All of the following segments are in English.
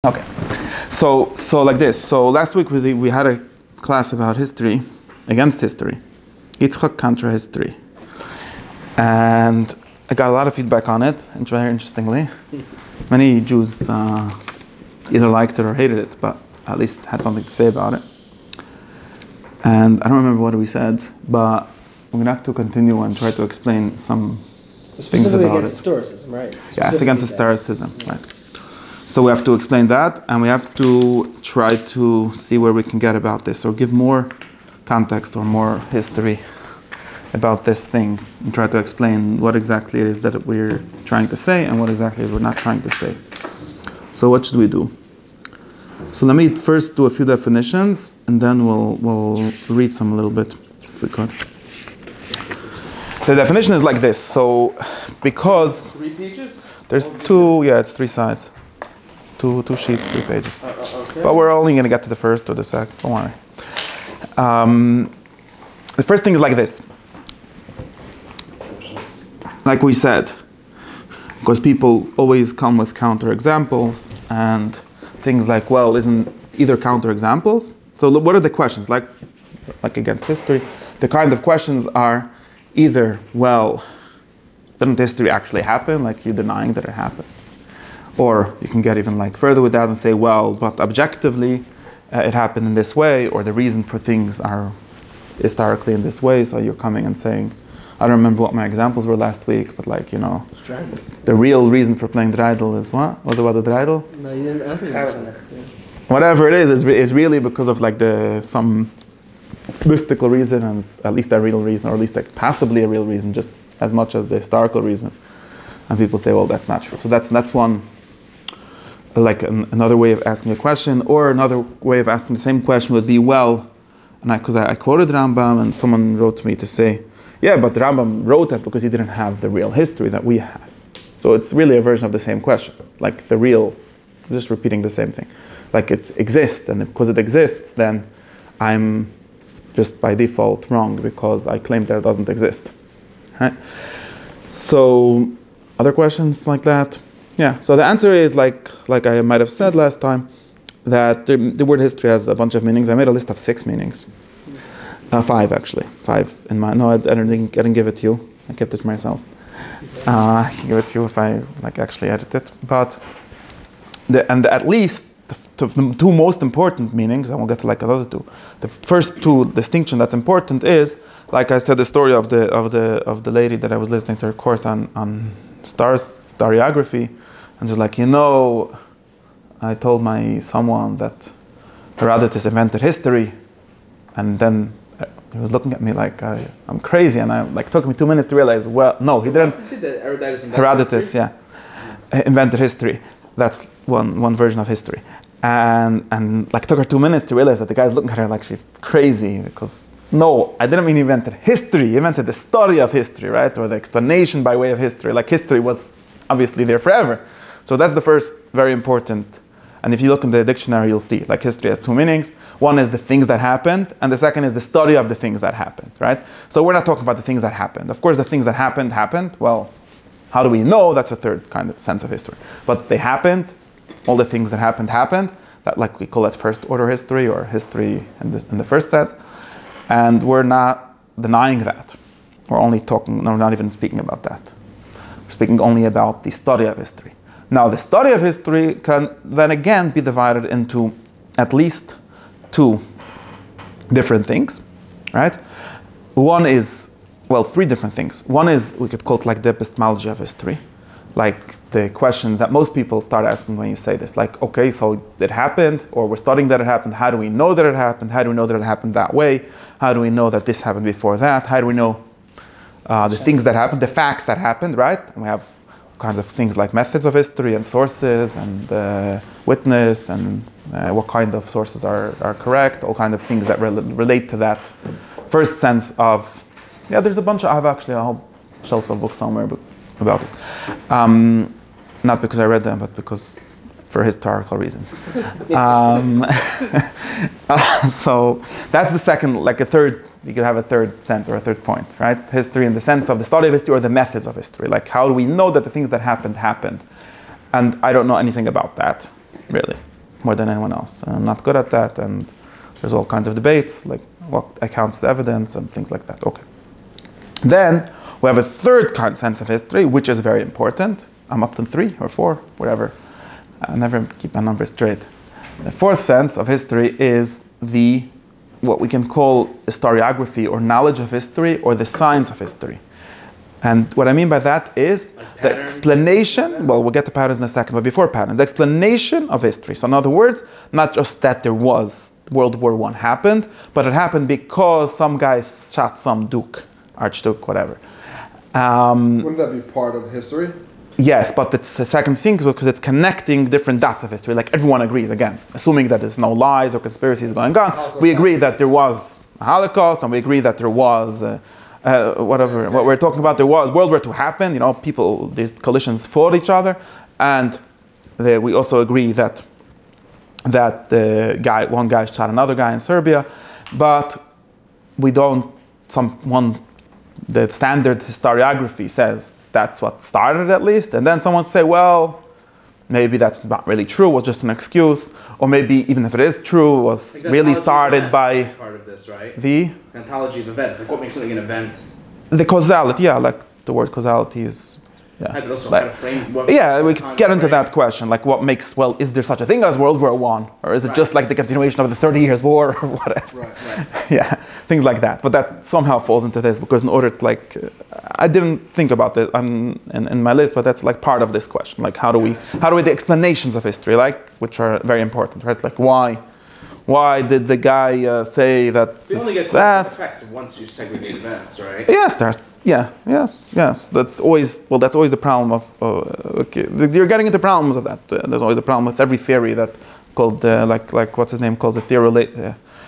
Okay, so like this. So last week we had a class about history, against history, Yitzchok contra history, and I got a lot of feedback on it. And very interestingly, many Jews either liked it or hated it, but at least had something to say about it. And I don't remember what we said, but we're gonna have to continue and try to explain some things about it. Against historicism, right? Yeah, it's against historicism, right? So we have to explain that, and we have to try to see where we can get about this, or give more context or more history about this thing, and try to explain what exactly it is that we're trying to say and what exactly we're not trying to say. So what should we do? So let me first do a few definitions, and then we'll read some a little bit, if we could. The definition is like this. So because 3 pages? there's two, yeah, it's 3 sides. Two sheets, 3 pages. Okay. But we're only going to get to the first or the second, don't worry. The first thing is like this. Like we said, because people always come with counterexamples and things like, well, isn't either counterexamples? So what are the questions? Like against history, the kind of questions are either, well, didn't history actually happen? Like you're denying that it happened. Or you can get even like further with that and say, well, but objectively it happened in this way, or the reason for things are historically in this way. So you're coming and saying, I don't remember what my examples were last week, but like, you know, the real reason for playing dreidel is what? Was it about the dreidel? No, you didn't. I don't think you mentioned that. Whatever it is really because of like some mystical reason, and it's at least a real reason, or at least like possibly a real reason, just as much as the historical reason. And people say, well, that's not true. So that's one. Like another way of asking a question, or another way of asking the same question would be, well, and because I quoted Rambam, and someone wrote to me to say, yeah, but Rambam wrote that because he didn't have the real history that we have. So it's really a version of the same question, like the real, just repeating the same thing. Like it exists, and because it exists, then I'm just by default wrong because I claim that it doesn't exist. Right? So other questions like that? Yeah, so the answer is like I might have said last time, that the word history has a bunch of meanings. I made a list of 6 meanings. 5 actually. 5 in my, no, I didn't give it to you. I kept it to myself. I can give it to you if I actually edit it. But at least the 2 most important meanings, and we'll get to like another 2. The first 2 distinction that's important is, like I said, the story of the lady that I was listening to her course on stariography. And just like, you know, I told someone that Herodotus invented history, and then he was looking at me like I'm crazy, and it took me 2 minutes to realize, well, no, he didn't. Herodotus, yeah, invented history. That's one version of history, and like took her 2 minutes to realize that the guy's looking at her like she's crazy, because no, I didn't mean he invented history. He invented the study of history, right, or the explanation by way of history. Like history was obviously there forever. So that's the first very important. And if you look in the dictionary, you'll see like history has 2 meanings. One is the things that happened, and the second is the study of the things that happened, right? So we're not talking about the things that happened. Of course, the things that happened. Well, how do we know? That's a third kind of sense of history. But they happened. All the things that happened. That, like we call it first order history, or history in the first sense. And we're not denying that. We're only talking, no, we're not even speaking about that. We're speaking only about the study of history. Now, the study of history can then again be divided into at least 2 different things, right? One is, well, 3 different things. One is, we could call it like the epistemology of history, like the question that most people start asking when you say this, like, okay, so it happened, or we're studying that it happened. How do we know that it happened? How do we know that it happened that way? How do we know that this happened before that? How do we know the things that happened, the facts that happened, right? And we have kind of things like methods of history and sources and witness and what kind of sources are correct, all kind of things that relate to that first sense of, yeah, there's a bunch of, I have actually a whole shelf of books somewhere about this. Not because I read them, but because for historical reasons. So that's the second, like a third, you could have a third sense or a third point, right? History in the sense of the study of history or the methods of history. Like how do we know that the things that happened? And I don't know anything about that, really. more than anyone else. And I'm not good at that, and there's all kinds of debates, like what accounts as evidence and things like that. Okay. Then we have a third kind of sense of history, which is very important. I'm up to 3 or 4, whatever. I never keep my numbers straight. The fourth sense of history is what we can call historiography, or knowledge of history, or the science of history. And what I mean by that is the explanation, well, we'll get to patterns in a second, but before patterns, the explanation of history. So in other words, not just that there was World War I happened, but it happened because some guy shot some duke, archduke, whatever. Wouldn't that be part of history? Yes, but it's a second thing because it's connecting different dots of history. Like everyone agrees, again, assuming that there's no lies or conspiracies going on, we agree that there was a Holocaust, and we agree that there was whatever, what we're talking about, there was World War II happened, you know, these coalitions fought each other, and we also agree that one guy shot another guy in Serbia, but we don't, the standard historiography says that's what started at least, and then someone say, well, maybe that's not really true, it was just an excuse, or maybe even if it is true, it was really started by part of this, right? the Ontology of events, like what makes something an event. The causality, yeah, like the word causality is, yeah. But also Like, how to frame what we could get into that question, like what makes, well, is there such a thing as World War I? Or is it just like the continuation of the 30 Years War or whatever? Right. Yeah, things like that. But that somehow falls into this because in order to like, I didn't think about it in my list, but that's like part of this question. Like how do we the explanations of history, like, which are very important, right? Like why did the guy say that You only get that? effects once you segregate events, right? Yes, yes. That's always the problem of. Okay, you're getting into problems of that. There's always a problem with every theory that called like what's his name calls a theory.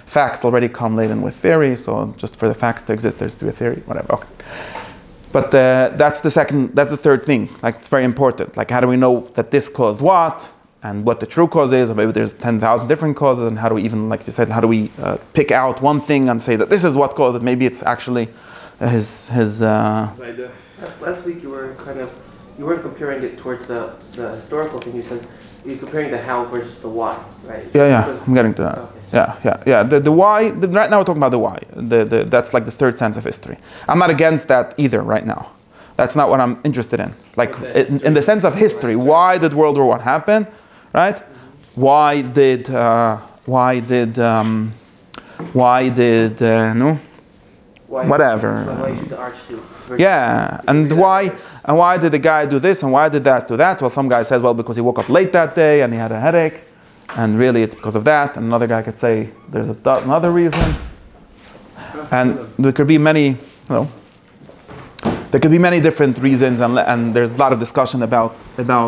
Facts already come laden with theory, so just for the facts to exist, there's to be a theory, whatever. Okay, but that's the third thing. Like it's very important. Like how do we know that this caused what? And what the true cause is, or maybe there's 10,000 different causes, and how do we even, like you said, how do we pick out one thing and say that this is what caused it? Maybe it's actually his idea. Last week you weren't comparing it towards the historical thing. You said you're comparing the how versus the why, right? Yeah, I'm getting to that. Okay, so Yeah. The why. Right now we're talking about the why. That's like the third sense of history. I'm not against that either right now. That's not what I'm interested in. Like in the sense of history, why did World War I happen? Right? Mm-hmm. Why did whatever? So why should the archduke? Yeah, and why did the guy do this and why did that do that? Well, some guy said, well, because he woke up late that day and he had a headache, and really it's because of that. And another guy could say there's another reason, and there could be many, there could be many different reasons, and there's a lot of discussion about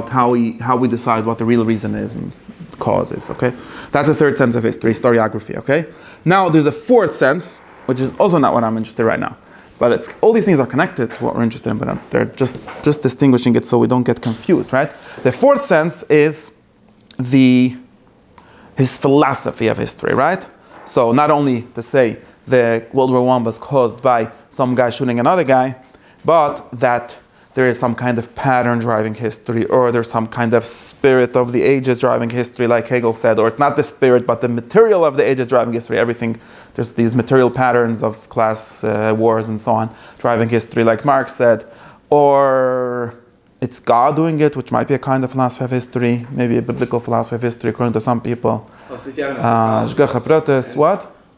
how we decide what the real reason is and cause is. Okay, that's a third sense of history, historiography. Okay, now there's a fourth sense, which is also not what I'm interested in right now, but it's all these things are connected to what we're interested in, but they're just distinguishing it so we don't get confused, right? The fourth sense is his philosophy of history, right? So not only to say the World War I was caused by some guy shooting another guy, but that there is some kind of pattern driving history, or there's some kind of spirit of the ages driving history, like Hegel said, or it's not the spirit, but the material of the ages driving history. Everything, there's these material patterns of class wars and so on, driving history, like Marx said, or it's God doing it, which might be a kind of philosophy of history, maybe a biblical philosophy of history, according to some people. What?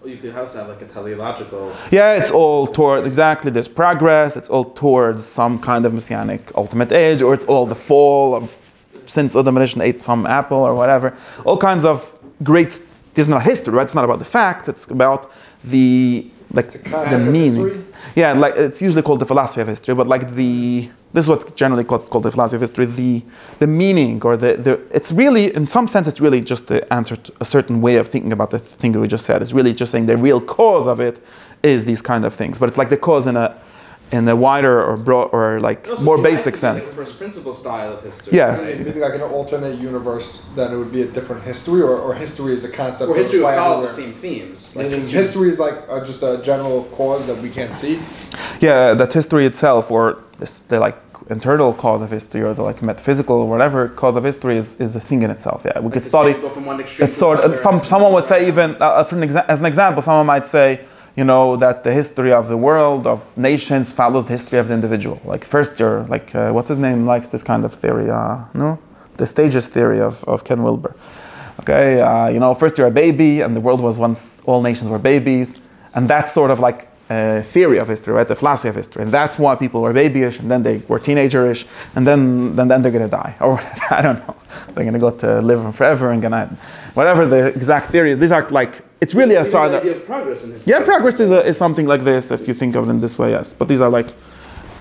Well, you could also have like a teleological. Yeah, it's all toward exactly this progress. It's all towards some kind of messianic ultimate age, or it's all the fall of since Adam ate some apple or whatever. All kinds of great. This is not history, right? It's not about the fact. It's about the meaning. Yeah, like it's usually called the philosophy of history, but like this is what's generally called the philosophy of history. The meaning, or it's really, in some sense, it's really just the answer to a certain way of thinking about the thing that we just said. It's really just saying the real cause of it is these kind of things, but it's like the cause in a wider or broad or like more basic sense. Like a first principle style of history. Yeah. Right? Maybe like in an alternate universe, then it would be a different history, or history is a concept. Or history would follow the everywhere. same themes. Like history is like just a general cause that we can't see. Yeah, that history itself, or the like internal cause of history or the like metaphysical or whatever cause of history is a thing in itself. Yeah, we could Just study. can't go from one extreme It's to sort. another. Someone would say even as an example, someone might say, that the history of the world of nations follows the history of the individual. Like first, you're like what's his name likes this kind of theory. No, the stages theory of Ken Wilber. Okay, first you're a baby, and the world was once all nations were babies, and that's sort of like a theory of history, right? The philosophy of history, and that's why people were babyish, and then they were teenagerish, and then they're gonna die, or I don't know, they're gonna go to live forever and gonna whatever the exact theory is. These are like it's really a Even sort the of idea of progress in history. yeah, progress is something like this if you think of it in this way, yes. But these are like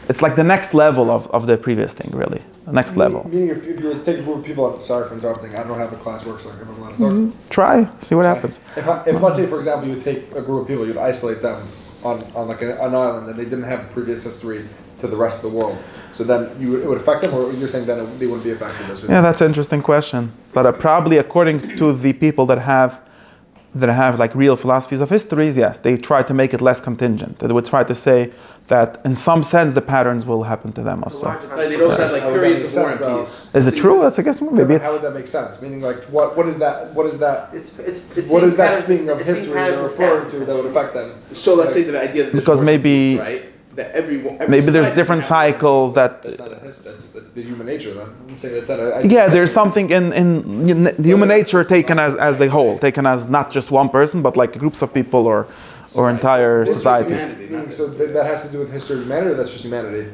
it's like the next level of the previous thing, really, the next level. Meaning, if you were to take a group of people, sorry for interrupting, I don't know how the class works, so I'm allowed to talk. Try, see what happens. If let's say, for example, you would take a group of people, you'd isolate them on like an island, and they didn't have previous history to the rest of the world. So then it would affect them, or you're saying then they wouldn't be affected as well? Yeah, that's an interesting question. But probably according to the people that have like real philosophies of histories, yes, they try to make it less contingent. They would try to say that in some sense the patterns will happen to them also. Like, they also have like How would periods that of make war and sense, peace. Is it true? That's a guess. Maybe How would it's that make sense? Meaning, like, what is that? What is that? It's What is that patterns- thing of it's same history patterns they're as referring stats, to that would affect them? So let's say the idea that there's Because wars and maybe- peace, right? That every maybe there's society different has- cycles that. That's not a history. That's the human nature. Then I'm saying that's not a. Yeah, there's something in the human nature taken as a whole, taken as not just one person, but like groups of people or entire societies. Meaning, so that has to do with history of humanity, or that's just humanity?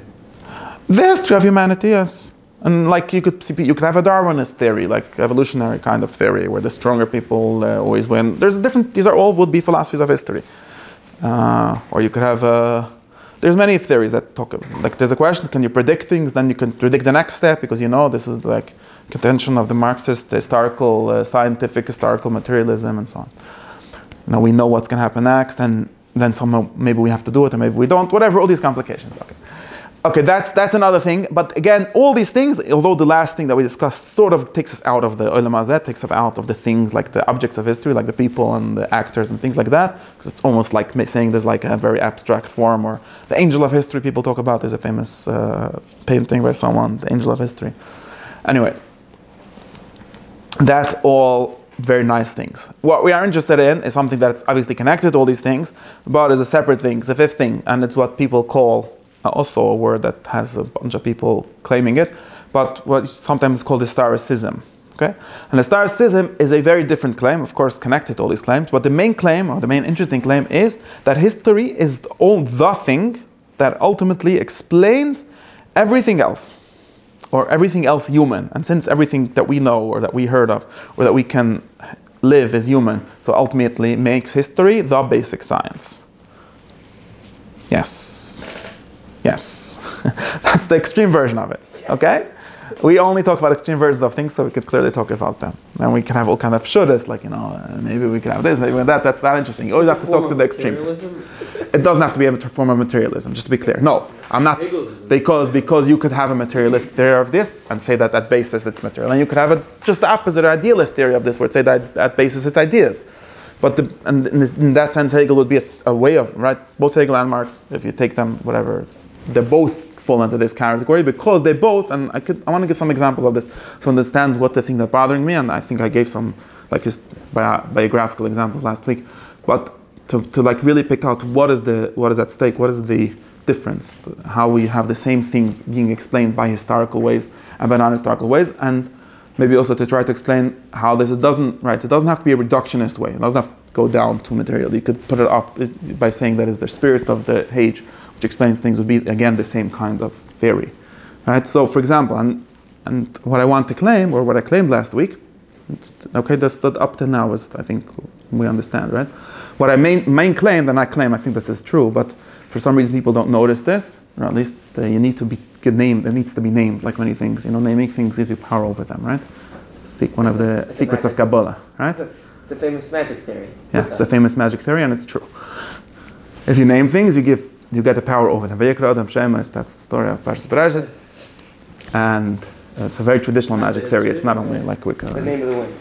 The history of humanity, yes. And like you could have a Darwinist theory, like evolutionary kind of theory, where the stronger people always win. These are all would be philosophies of history. Or you could have there's many theories that talk like there's a question: can you predict things? Then you can predict the next step because this is like contention of the Marxist historical, scientific historical materialism and so on. We know what's going to happen next, and then somehow maybe we have to do it, or maybe we don't. Whatever, all these complications. Okay, that's another thing. But again, all these things, although the last thing that we discussed sort of takes us out of the Olam Hazeh, takes us out of the things like the objects of history, like the people and the actors and things like that, because it's almost like saying there's like a very abstract form, or the angel of history people talk about. There's a famous painting by someone, the angel of history. Anyways, that's all very nice things. What we are interested in is something that's obviously connected to all these things, but is a separate thing. It's a fifth thing, and it's what people call also a word that has a bunch of people claiming it, but what is sometimes called historicism. Okay, and historicism is a very different claim, of course, connected to all these claims. But the main claim, or the main interesting claim, is that history is all the thing that ultimately explains everything else, or everything else human. And since everything that we know, or that we heard of, or that we can live is human, so ultimately makes history the basic science. Yes. Yes, that's the extreme version of it, okay? We only talk about extreme versions of things, so we could clearly talk about them. And we can have all kind of shudders, like, maybe we could have this, maybe that, that's not interesting. You always have to talk to the extremists. It doesn't have to be a form of materialism, just to be clear. No, I'm not, because you could have a materialist theory of this and say that at basis it's material. And you could have just the opposite idealist theory of this, where it say that at basis it's ideas. But in that sense, Hegel would be a way of, right? Both Hegel and Marx, if you take them, whatever, they both fall into this category because they both, and I want to give some examples of this to understand what the thing that's bothering me, and I think I gave some like his biographical examples last week, but to like really pick out what is at stake, what is the difference, how we have the same thing being explained by historical ways and by non-historical ways, and maybe also to try to explain how this doesn't have to be a reductionist way. It doesn't have to go down to material. You could put it up by saying that is the spirit of the age, which explains things, would be again the same kind of theory, right? So, for example, and what I want to claim, or what I claimed last week, okay, that's up to now is, I think we understand, right? What I main claim, and I think this is true, but for some reason people don't notice this, or at least you need to be named. It needs to be named, like many things. Naming things gives you power over them, right? One of the secrets of Kabbalah, right? It's a famous magic theory. Yeah, it's a famous magic theory, and it's true. If you name things, you get the power over them. That's the story of Parshas Bereshis, and it's a very traditional magic theory. It's not only like Wicca. The name of the wind.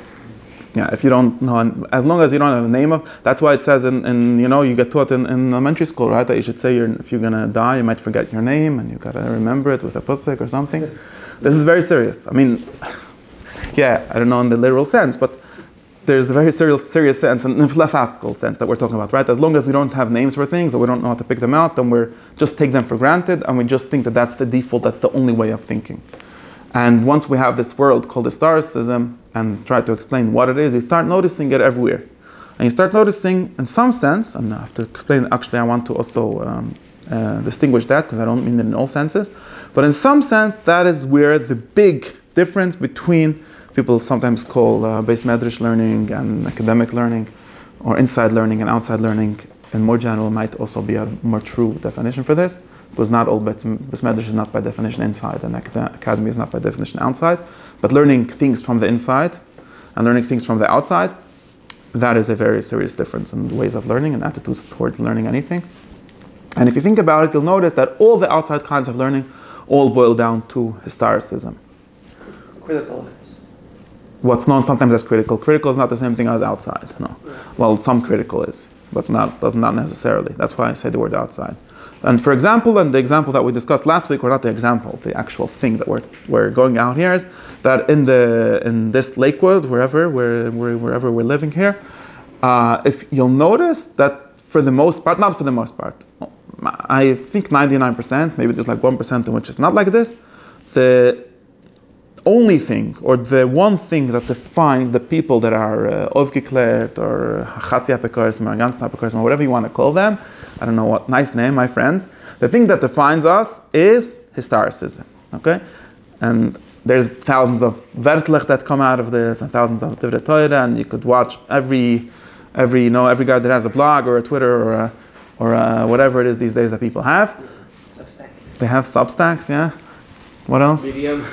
Yeah, if you don't know, as long as you don't have a name of, that's why it says in you get taught in elementary school, right? That you should say if you're gonna die, you might forget your name, and you gotta remember it with a pusik or something. This is very serious. I mean, yeah, I don't know in the literal sense, but there's a very serious sense and a philosophical sense that we're talking about, right? As long as we don't have names for things or we don't know how to pick them out, then we're just take them for granted and we just think that that's the default, that's the only way of thinking. And once we have this world called historicism and try to explain what it is, you start noticing it everywhere. And you start noticing, in some sense, and I have to explain, actually I want to also distinguish that because I don't mean it in all senses, but in some sense that is where the big difference between people sometimes call base medrash learning and academic learning, or inside learning and outside learning, in more general might also be a more true definition for this, because not all base medrash is not by definition inside, and academy is not by definition outside, but learning things from the inside and learning things from the outside, that is a very serious difference in ways of learning and attitudes towards learning anything. And if you think about it, you'll notice that all the outside kinds of learning all boil down to historicism. Critical. What's known sometimes as critical. Critical is not the same thing as outside. No. Well, some critical is, but not necessarily. That's why I say the word outside. And for example, and the example that we discussed last week, or not the example, the actual thing that we're going out here is that in this Lakewood, wherever we're living here, if you'll notice that for the most part, not for the most part, I think 99%, maybe there's like 1% in which it's not like this. The only thing, or the one thing that defines the people that are ovgeklärt or chatzi apikosim or ganz apikosim or whatever you want to call them, I don't know what nice name, my friends. The thing that defines us is historicism. Okay, and there's thousands of vertlech that come out of this, and thousands of divrei Torah, and you could watch every guy that has a blog or a Twitter or whatever it is these days that people have. Substack. They have Substacks, yeah. What else? Medium.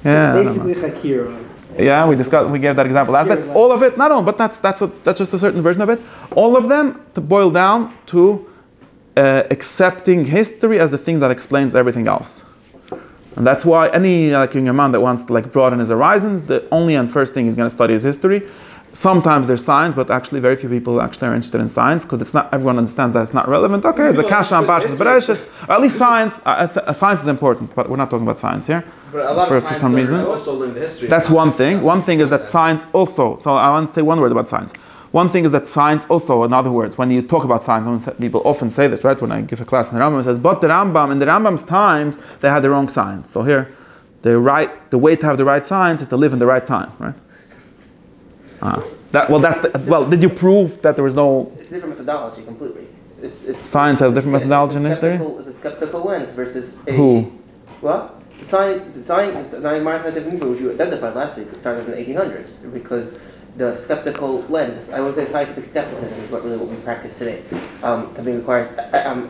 Yeah. Basically, Hakira. Yeah, we gave that example last night. All of it, not all, but that's just a certain version of it. All of them to boil down to accepting history as the thing that explains everything else. And that's why any young man that wants to broaden his horizons, the only and first thing he's going to study is history. Sometimes there's science, but actually very few people actually are interested in science because it's not. Everyone understands that it's not relevant. Okay, it's a kasha and pashas bereshis. Or at least science. Science is important, but we're not talking about science here. But a lot of for some reason. Also learn the history. That's one thing. One thing is that science also. So I want to say one word about science. One thing is that science also, in other words, when you talk about science, people often say this, right? When I give a class in the Rambam, it says, but the Rambam, in the Rambam's times, they had the wrong science. So here, the way to have the right science is to live in the right time, right? Did you prove that there was no... It's a different methodology completely. Science has different methodology in history? It's a skeptical lens versus a... Who? Well, science, which you identified last week, it started in the 1800s because the skeptical lens, I would say scientific skepticism is what we practice today. Something requires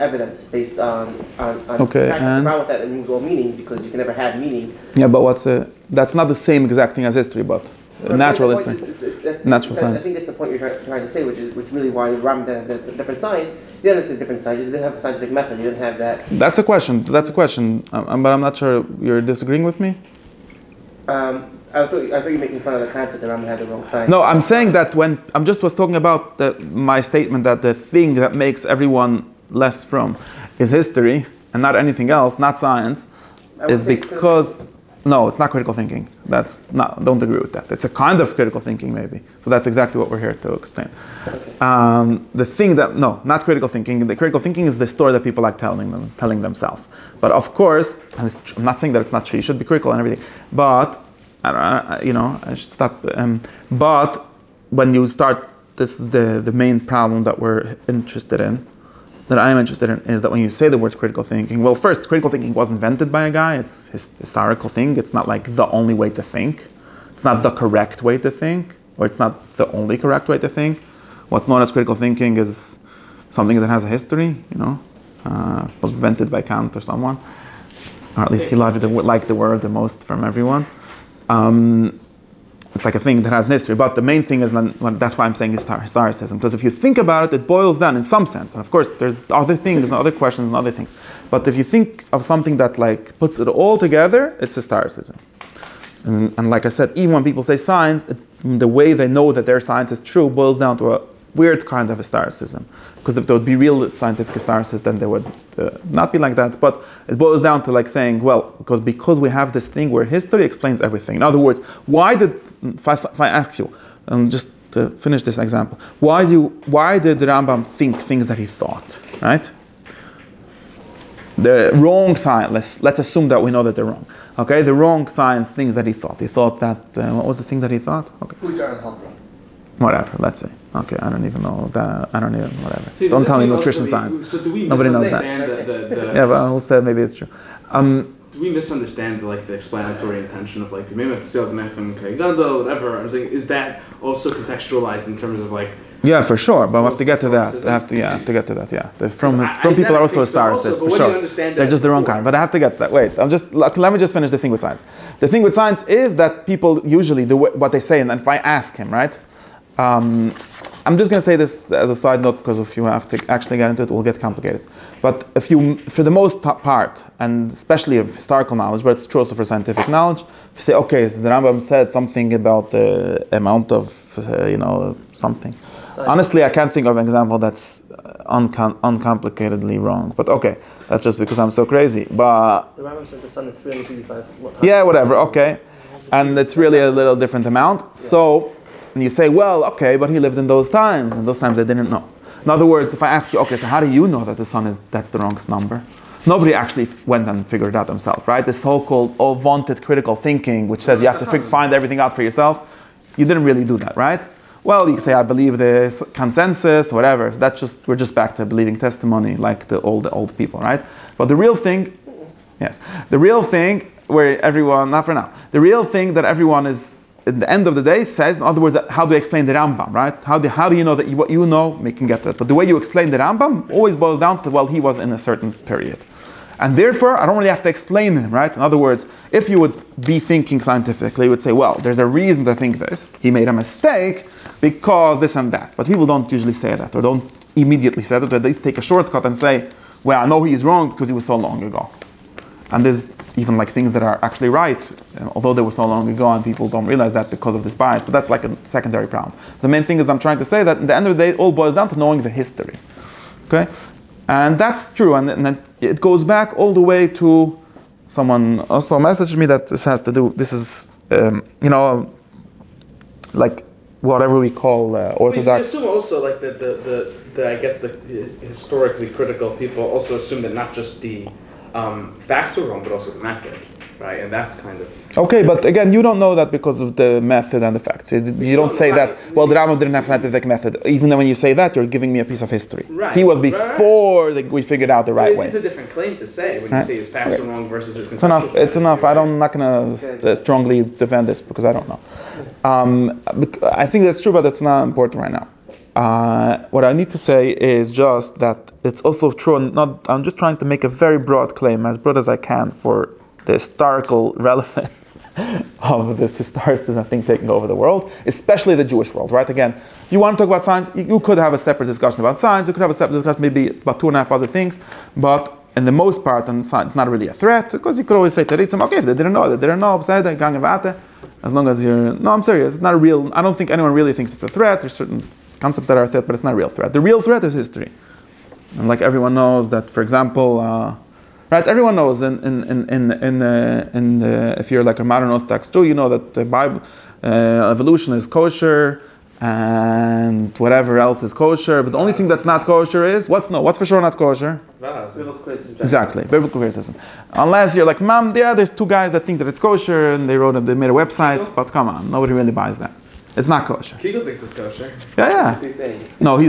evidence based on okay, practice. and? The problem with that, it removes all meaning because you can never have meaning. Yeah, but that's not the same exact thing as history, but natural history. Natural science. I think that's the point you're trying to say, which really why the Rambam has different science. You understand different science. You didn't have the scientific method. You didn't have that. That's a question. But I'm not sure you're disagreeing with me. I thought you were making fun of the concept that Rambam had the wrong science. No, I'm saying that when I'm just was talking about my statement that the thing that makes everyone less from is history and not anything else, not science, is because. No, it's not critical thinking. Don't agree with that. It's a kind of critical thinking, maybe. So that's exactly what we're here to explain. Okay. The thing not critical thinking. The critical thinking is the story that people like telling themselves. But of course, I'm not saying that it's not true. You should be critical and everything. But I should stop. But when you start, this is the main problem that we're interested in. That I am interested in is that when you say the word critical thinking, well, first, critical thinking was invented by a guy. It's his historical thing. It's not like the only way to think. It's not the correct way to think, or it's not the only correct way to think. What's known as critical thinking is something that has a history, was invented by Kant or someone, or at least he liked the word the most from everyone. It's like a thing that has an history, but the main thing is, that's why I'm saying historicism, because if you think about it, it boils down in some sense, and of course there's other things and other questions and other things, but if you think of something that puts it all together, it's historicism. And like I said, even when people say science, the way they know that their science is true boils down to a weird kind of historicism. Because if there would be real scientific historicism, then there would not be like that. But it boils down to like saying, well, because we have this thing where history explains everything. In other words, if I ask you, just to finish this example, why did the Rambam think things that he thought, right? The wrong science, let's assume that we know that they're wrong. Okay, the wrong science things that he thought. He thought that, what was the thing that he thought? Okay. Foods are unhealthy. Whatever, let's say. Okay, I don't even know that. I don't even, whatever. See, Don't tell me nutrition science. So do we Nobody knows that. misunderstand Yeah, but who said maybe it's true? do we misunderstand the explanatory intention of like whatever? I'm saying, is that also contextualized in terms of like? Yeah, for sure. But I have to get to that. I have to get to that. Yeah, from people are also historicists for sure. They're just the wrong kind. But I have to get that. Wait, let me just finish the thing with science. The thing with science is that people usually do what they say, and if I ask him, right? I'm just going to say this as a side note because if you have to actually get into it, it will get complicated. But if you, for the most part, and especially of historical knowledge, but it's true also for scientific knowledge, if you say, okay, so the Rambam said something about the amount of, something. Honestly, I can't think of an example that's uncomplicatedly wrong. But okay, that's just because I'm so crazy. But The Rambam says the sun is 355. yeah, whatever, okay. And it's really a little different amount. Yeah. So, and you say, well, okay, but he lived in those times, and those times they didn't know. In other words, if I ask you, okay, so how do you know that the sun that's the wrongest number? Nobody actually went and figured it out themselves, right? This so-called vaunted critical thinking, which says you have to find everything out for yourself. You didn't really do that, right? Well, you can say, I believe the consensus, whatever. So we're just back to believing testimony, like the old people, right? But the real thing, the real thing where everyone, not for now, the real thing that everyone is, at the end of the day, says, in other words, how do you explain the Rambam, right? How do you know that what you know, we can get that. But the way you explain the Rambam always boils down to, well, he was in a certain period. And therefore, I don't really have to explain him, right? In other words, if you would be thinking scientifically, you would say, well, there's a reason to think this. He made a mistake because this and that. But people don't usually say that, or don't immediately say that, or they take a shortcut and say, well, I know he's wrong because he was so long ago. And there's even like things that are actually right, although they were so long ago, and people don't realize that because of this bias. But that's like a secondary problem. The main thing is I'm trying to say that at the end of the day, it all boils down to knowing the history. Okay? And that's true, and it goes back all the way to someone also messaged me that this has to do, this is, like whatever we call orthodox. We assume also like the I guess the historically critical people also assume that not just the facts were wrong, but also the method, right? And that's kind of... Okay, but again, you don't know that because of the method and the facts. You don't say that, well, the Rambam didn't have scientific method. Even though when you say that, you're giving me a piece of history. Right. He was before we figured out the right way. It's a different claim to say when you say his facts were wrong versus his It's enough. It's enough. I'm not going to strongly defend this because I don't know. I think that's true, but it's not important right now. What I need to say is just that it's also true, I'm just trying to make a very broad claim, as broad as I can, for the historical relevance of this historicism thing taking over the world, especially the Jewish world, right? Again, you want to talk about science, you could have a separate discussion about science, you could have a separate discussion maybe about 2.5 other things, but in the most part, and science is not really a threat, because you could always say to Ritzim, okay, if they didn't know, as long as you're, no, I'm serious, it's not a real, I don't think anyone really thinks it's a threat. There's certain concepts that are a threat, but it's not a real threat. The real threat is history. And like everyone knows that, for example, right, everyone knows if you're like a modern Orthodox Jew, you know that the Bible, evolution is kosher, and whatever else is kosher, but the only thing that's not kosher is, what's for sure not kosher? Exactly, biblical criticism. Unless you're like, Mom, there's two guys that think that it's kosher, and they made a website, but come on, nobody really buys that. It's not kosher. Kegel thinks it's kosher. Yeah. No, he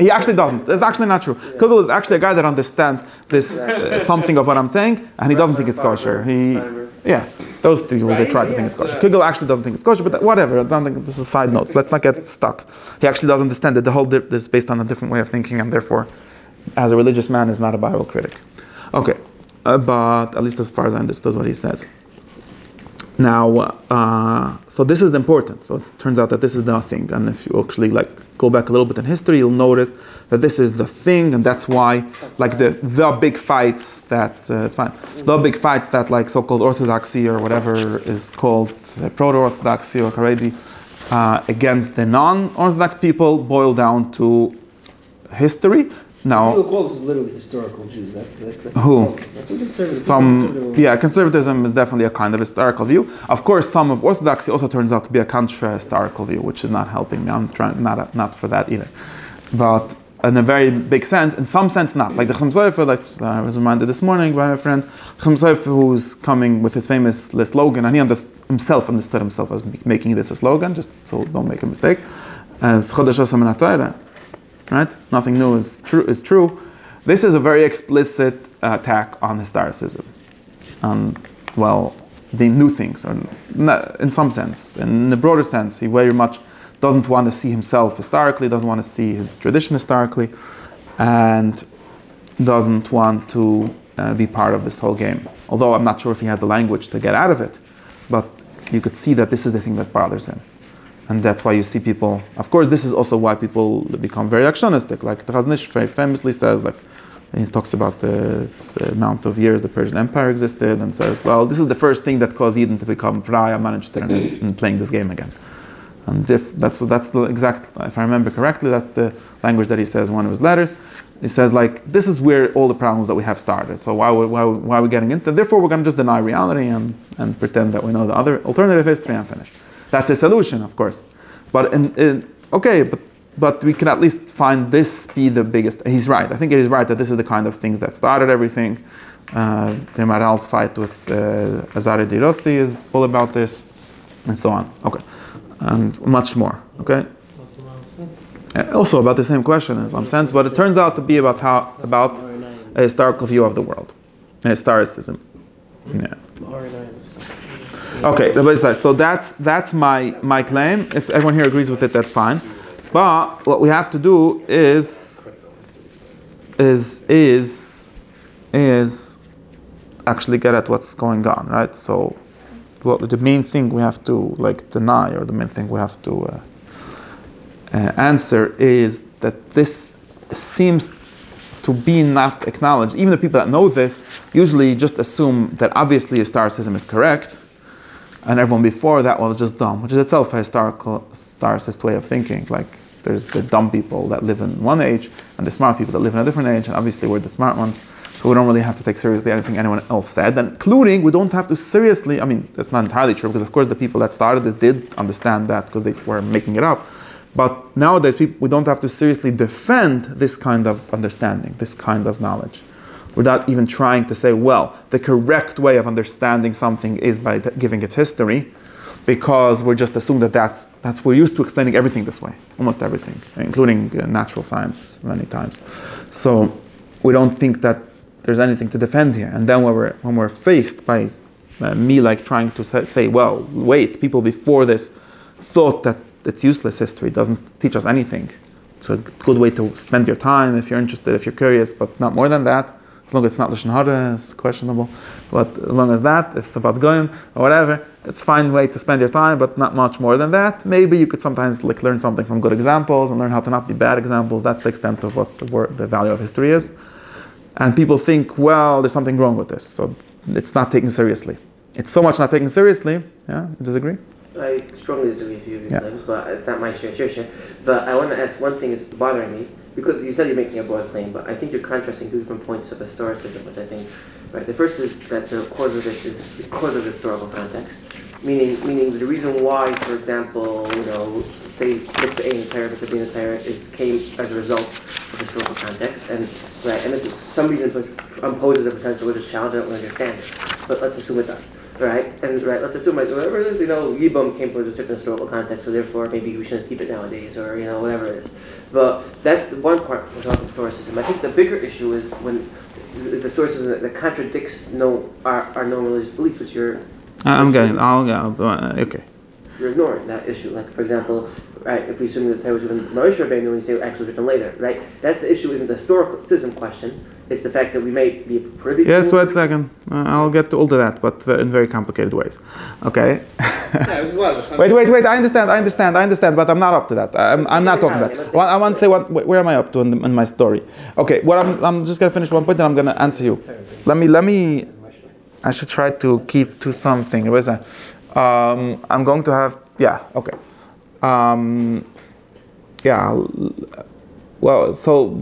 actually doesn't. That's actually not true. Kegel is actually a guy that understands this something of what I'm saying, and he doesn't think it's kosher. Those three they try to think it's kosher. Kegel actually doesn't think it's kosher, but whatever. I don't think this is side notes. Let's not get stuck. He actually doesn't understand that the whole this is based on a different way of thinking, and therefore, as a religious man, is not a Bible critic. Okay, but at least as far as I understood what he said. Now, so this is important. So it turns out that this is the thing. And if you actually like go back a little bit in history, you'll notice that this is the thing, and that's why like the big fights that it's fine. The big fights that like so-called orthodoxy or whatever is called proto-orthodoxy or Haredi against the non-orthodox people boil down to history. Now, People call this literally historical Jews. That's who? conservative. Conservatism is definitely a kind of historical view. Of course, some of orthodoxy also turns out to be a contra-historical view, which is not helping me. I'm trying not for that either. But in a very big sense, in some sense not. Like the Chassam Sofer, like I was reminded this morning by a friend, Chassam Sofer, who's coming with his famous slogan, and he understood himself as making this a slogan, just so don't make a mistake, as Chodesh Hashem Min HaTorah. Right? Nothing new is true. This is a very explicit attack on historicism. Being new things, or not, in some sense. In the broader sense, he very much doesn't want to see himself historically, doesn't want to see his tradition historically, and doesn't want to be part of this whole game. Although I'm not sure if he has the language to get out of it, but you could see that this is the thing that bothers him. And that's why you see people, of course, this is also why people become very actionistic. Like the Chazon Ish very famously says, like, he talks about the amount of years the Persian Empire existed and says, well, this is the first thing that caused Eden to become Frey. I'm not interested in playing this game again. And if that's the exact, if I remember correctly, that's the language that he says in one of his letters. He says, like, this is where all the problems that we have started. So why are we getting into it? Therefore, we're going to just deny reality and pretend that we know the other alternative history and finish. That's a solution, of course. But but we can at least find this be the biggest. He's right. I think it is right that this is the kind of things that started everything. The Maral's fight with Azari Di Rossi is all about this, and so on. Okay, and much more. Okay. Also about the same question in some sense, but it turns out to be about a historical view of the world, historicism. Yeah. Okay, so that's my claim. If everyone here agrees with it, that's fine. But what we have to do is actually get at what's going on, right? So, the main thing we have to deny, or the main thing we have to answer is that this seems to be not acknowledged. Even the people that know this usually just assume that obviously historicism is correct, and everyone before that was just dumb, which is itself a historicist way of thinking. Like, there's the dumb people that live in one age, and the smart people that live in a different age, and obviously we're the smart ones, so we don't really have to take seriously anything anyone else said, and including, we don't have to seriously, I mean, that's not entirely true, because of course the people that started this did understand that, because they were making it up, but nowadays we don't have to seriously defend this kind of understanding, this kind of knowledge, without even trying to say, well, the correct way of understanding something is by giving its history, because we're just assuming that's we're used to explaining everything this way, almost everything, including natural science many times. So we don't think that there's anything to defend here. And then when we're faced by me trying to say, well, wait, people before this thought that it's useless history, doesn't teach us anything. It's a good way to spend your time if you're interested, if you're curious, but not more than that. As long as it's not Lashon Hara, it's questionable. But as long as that, if it's about Goyim or whatever, it's a fine way to spend your time, but not much more than that. Maybe you could sometimes learn something from good examples and learn how to not be bad examples. That's the extent of what the value of history is. And people think, well, there's something wrong with this, so it's not taken seriously. It's so much not taken seriously. Yeah, you disagree? I strongly disagree with you, claims, but it's not my share, it's your share. But I want to ask one thing is bothering me, because you said you're making a broad claim, but I think you're contrasting two different points of historicism, which I think, right, the first is that the cause of it is because of historical context, meaning the reason why, for example, say Mitzvah A and Torah, Mitzvah B and Torah, it came as a result of historical context, and this is some reason which poses a potential religious challenge. I don't really understand it, but let's assume it does. Let's assume whatever it is, Yibam came from a certain historical context, so therefore maybe we shouldn't keep it nowadays, or whatever it is. But that's the one part we're talking historicism. I think the bigger issue is the historicism that contradicts our known religious beliefs, which you're. I'm getting. Okay. You're ignoring that issue. Like, for example, right, if we assume that Torah was written Moshe Rabbeinu and you say X was written later, right? That's the issue. Isn't the historicism question? It's the fact that we may be privy to. Yes, wait a second. I'll get to all of that, but in very complicated ways. Okay. Wait. I understand, but I'm not up to that. I'm not talking about that. Well, I want to say where am I up to in my story? Okay. I'm just gonna finish one point, and I'm gonna answer you. Let me. I should try to keep to something. Where's that? I'm going to have. Yeah. Okay. Yeah. Well,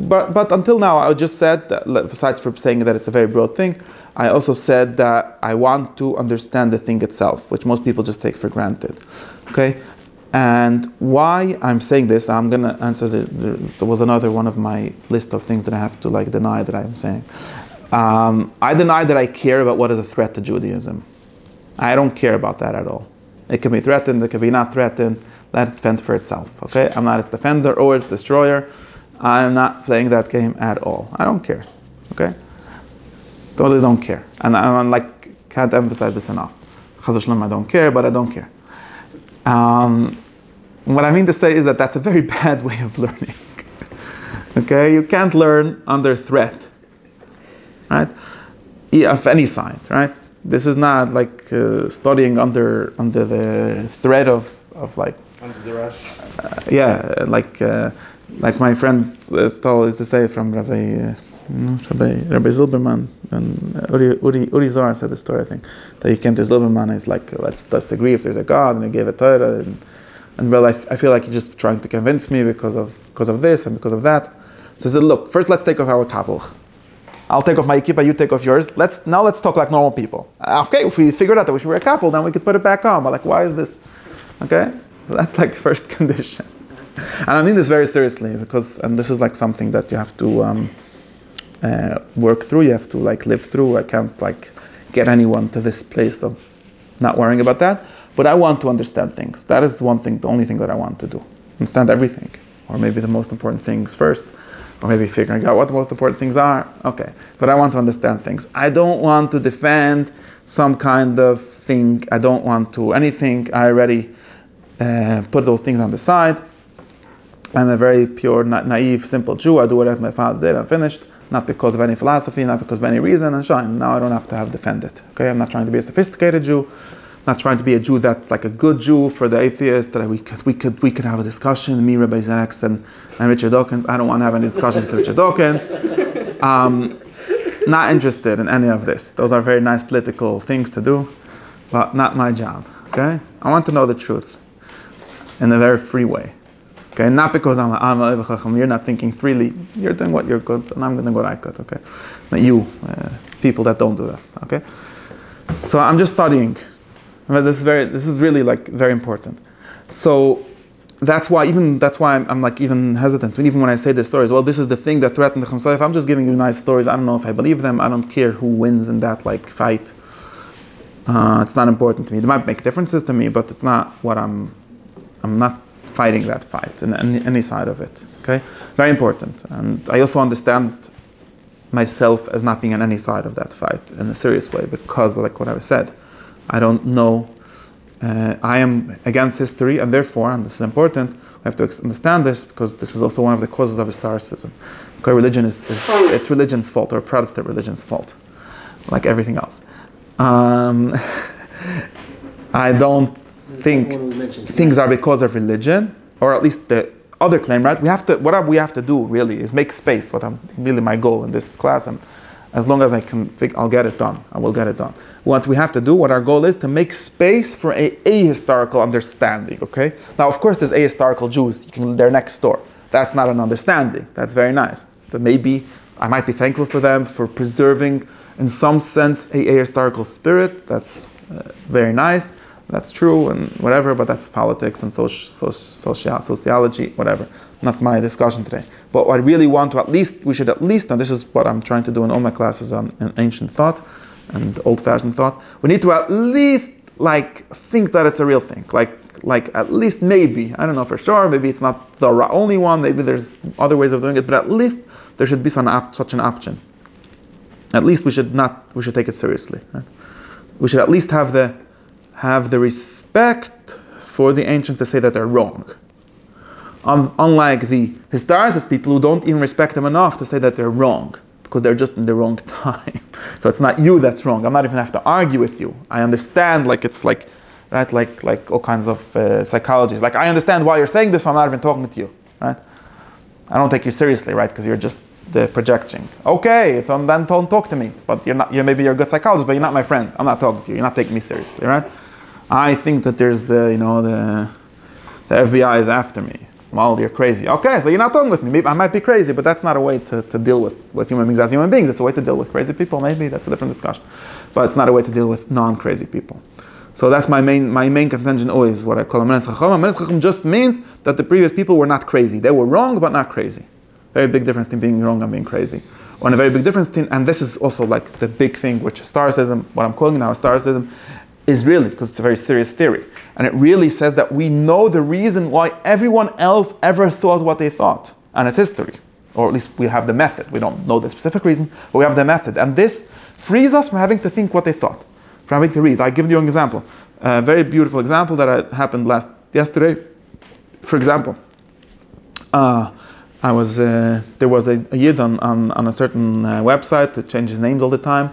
but until now, I just said that, besides for saying that it's a very broad thing, I also said that I want to understand the thing itself, which most people just take for granted. Okay, and why I'm saying this, I'm gonna answer. There was another one of my list of things that I have to deny that I'm saying. I deny that I care about what is a threat to Judaism. I don't care about that at all. It can be threatened. It can be not threatened. Let it fend for itself. Okay, I'm not its defender or its destroyer. I'm not playing that game at all. I don't care. Okay? Totally don't care. And I'm can't emphasize this enough. Chas v'shalom, I don't care, but I don't care. What I mean to say is that that's a very bad way of learning. Okay? You can't learn under threat. Right? Of any side, right? This is not studying under the threat of under duress. Like my friend Stol used to say from Rabbi Zilberman, and Uri Zohar said the story, I think, that he came to Zilberman and he's like, let's disagree if there's a God, and he gave a Torah, and well, I feel like he's just trying to convince me because of this and because of that. So he said, look, first let's take off our kapuch. I'll take off my kippah, you take off yours. Let's talk like normal people. Okay, if we figured out that we should wear a couple, then we could put it back on. But why is this? Okay, so that's the first condition. And I mean this very seriously and this is something that you have to work through. You have to live through. I can't get anyone to this place of not worrying about that. But I want to understand things. That is one thing, the only thing that I want to do. Understand everything, or maybe the most important things first, or maybe figuring out what the most important things are. Okay, but I want to understand things. I don't want to defend some kind of thing. I don't want to anything. I already put those things on the side. I'm a very pure, naive, simple Jew. I do whatever my father did. I'm finished. Not because of any philosophy, not because of any reason, and shine. Now I don't have to defend it. Okay, I'm not trying to be a sophisticated Jew. Not trying to be a Jew that's a good Jew for the atheists. That we could have a discussion. Me, Rabbi Zaks, and Richard Dawkins. I don't want to have any discussion with Richard Dawkins. Not interested in any of this. Those are very nice political things to do, but not my job. Okay, I want to know the truth in a very free way. Okay, not because I'm a chacham. You're not thinking freely. You're doing what you're good, and I'm doing what I could. Okay, not you, people that don't do that. Okay, so I'm just studying. This is really very important. So that's why I'm even hesitant. Even when I say these stories, well, this is the thing that threatened the Chumsa. If I'm just giving you nice stories, I don't know if I believe them. I don't care who wins in that fight. It's not important to me. It might make differences to me, but it's not what I'm not fighting that fight in any side of it. Okay, very important. And I also understand myself as not being on any side of that fight in a serious way, because what I said, I don't know. I am against history, and therefore, and this is important, we have to understand this, because this is also one of the causes of historicism. Okay, religion it's religion's fault, or Protestant religion's fault, like everything else. I don't think things are because of religion, or at least the other claim, right? What we have to do really is make space. What I'm really my goal in this class, and as long as I can, I'll get it done. I will get it done. What we have to do, what our goal is, to make space for a ahistorical understanding. Okay. Now, of course, there's ahistorical Jews. They're next door. That's not an understanding. That's very nice. But maybe I might be thankful for them for preserving, in some sense, a ahistorical spirit. That's very nice. That's true and whatever, but that's politics and sociology, whatever. Not my discussion today. But what I really want to we should at least, and this is what I'm trying to do in all my classes on ancient thought and old-fashioned thought, we need to at least think that it's a real thing. Like at least maybe, I don't know for sure, maybe it's not the only one, maybe there's other ways of doing it, but at least there should be such an option. At least we should take it seriously. Right? We should at least have the respect for the ancients to say that they're wrong. Unlike the historicist people who don't even respect them enough to say that they're wrong. because they're just in the wrong time. So it's not you that's wrong. I'm not even have to argue with you. I understand, like it's like, right, like all kinds of psychologies. Like I understand why you're saying this, so I'm not even talking to you, right? I don't take you seriously, right? Because you're just the projecting. Okay, then don't talk to me. But maybe you're a good psychologist, but you're not my friend. I'm not talking to you. You're not taking me seriously, right? I think that there's, the FBI is after me. Well, you're crazy. Okay, so you're not talking with me. Maybe I might be crazy, but that's not a way to deal with human beings as human beings. It's a way to deal with crazy people. Maybe that's a different discussion. But it's not a way to deal with non-crazy people. So that's my main contention always, what I call a menes chacham. Menes chacham just means that the previous people were not crazy. They were wrong, but not crazy. Very big difference between being wrong and being crazy. And a very big difference between, and this is also like the big thing, which historicism, what I'm calling now historicism, is really, because it's a very serious theory. And it really says that we know the reason why everyone else ever thought what they thought. And it's history. Or at least we have the method. We don't know the specific reason, but we have the method. And this frees us from having to think what they thought, from having to read. I give you an example. A very beautiful example that happened yesterday. For example, there was a Yid on a certain website to change his names all the time.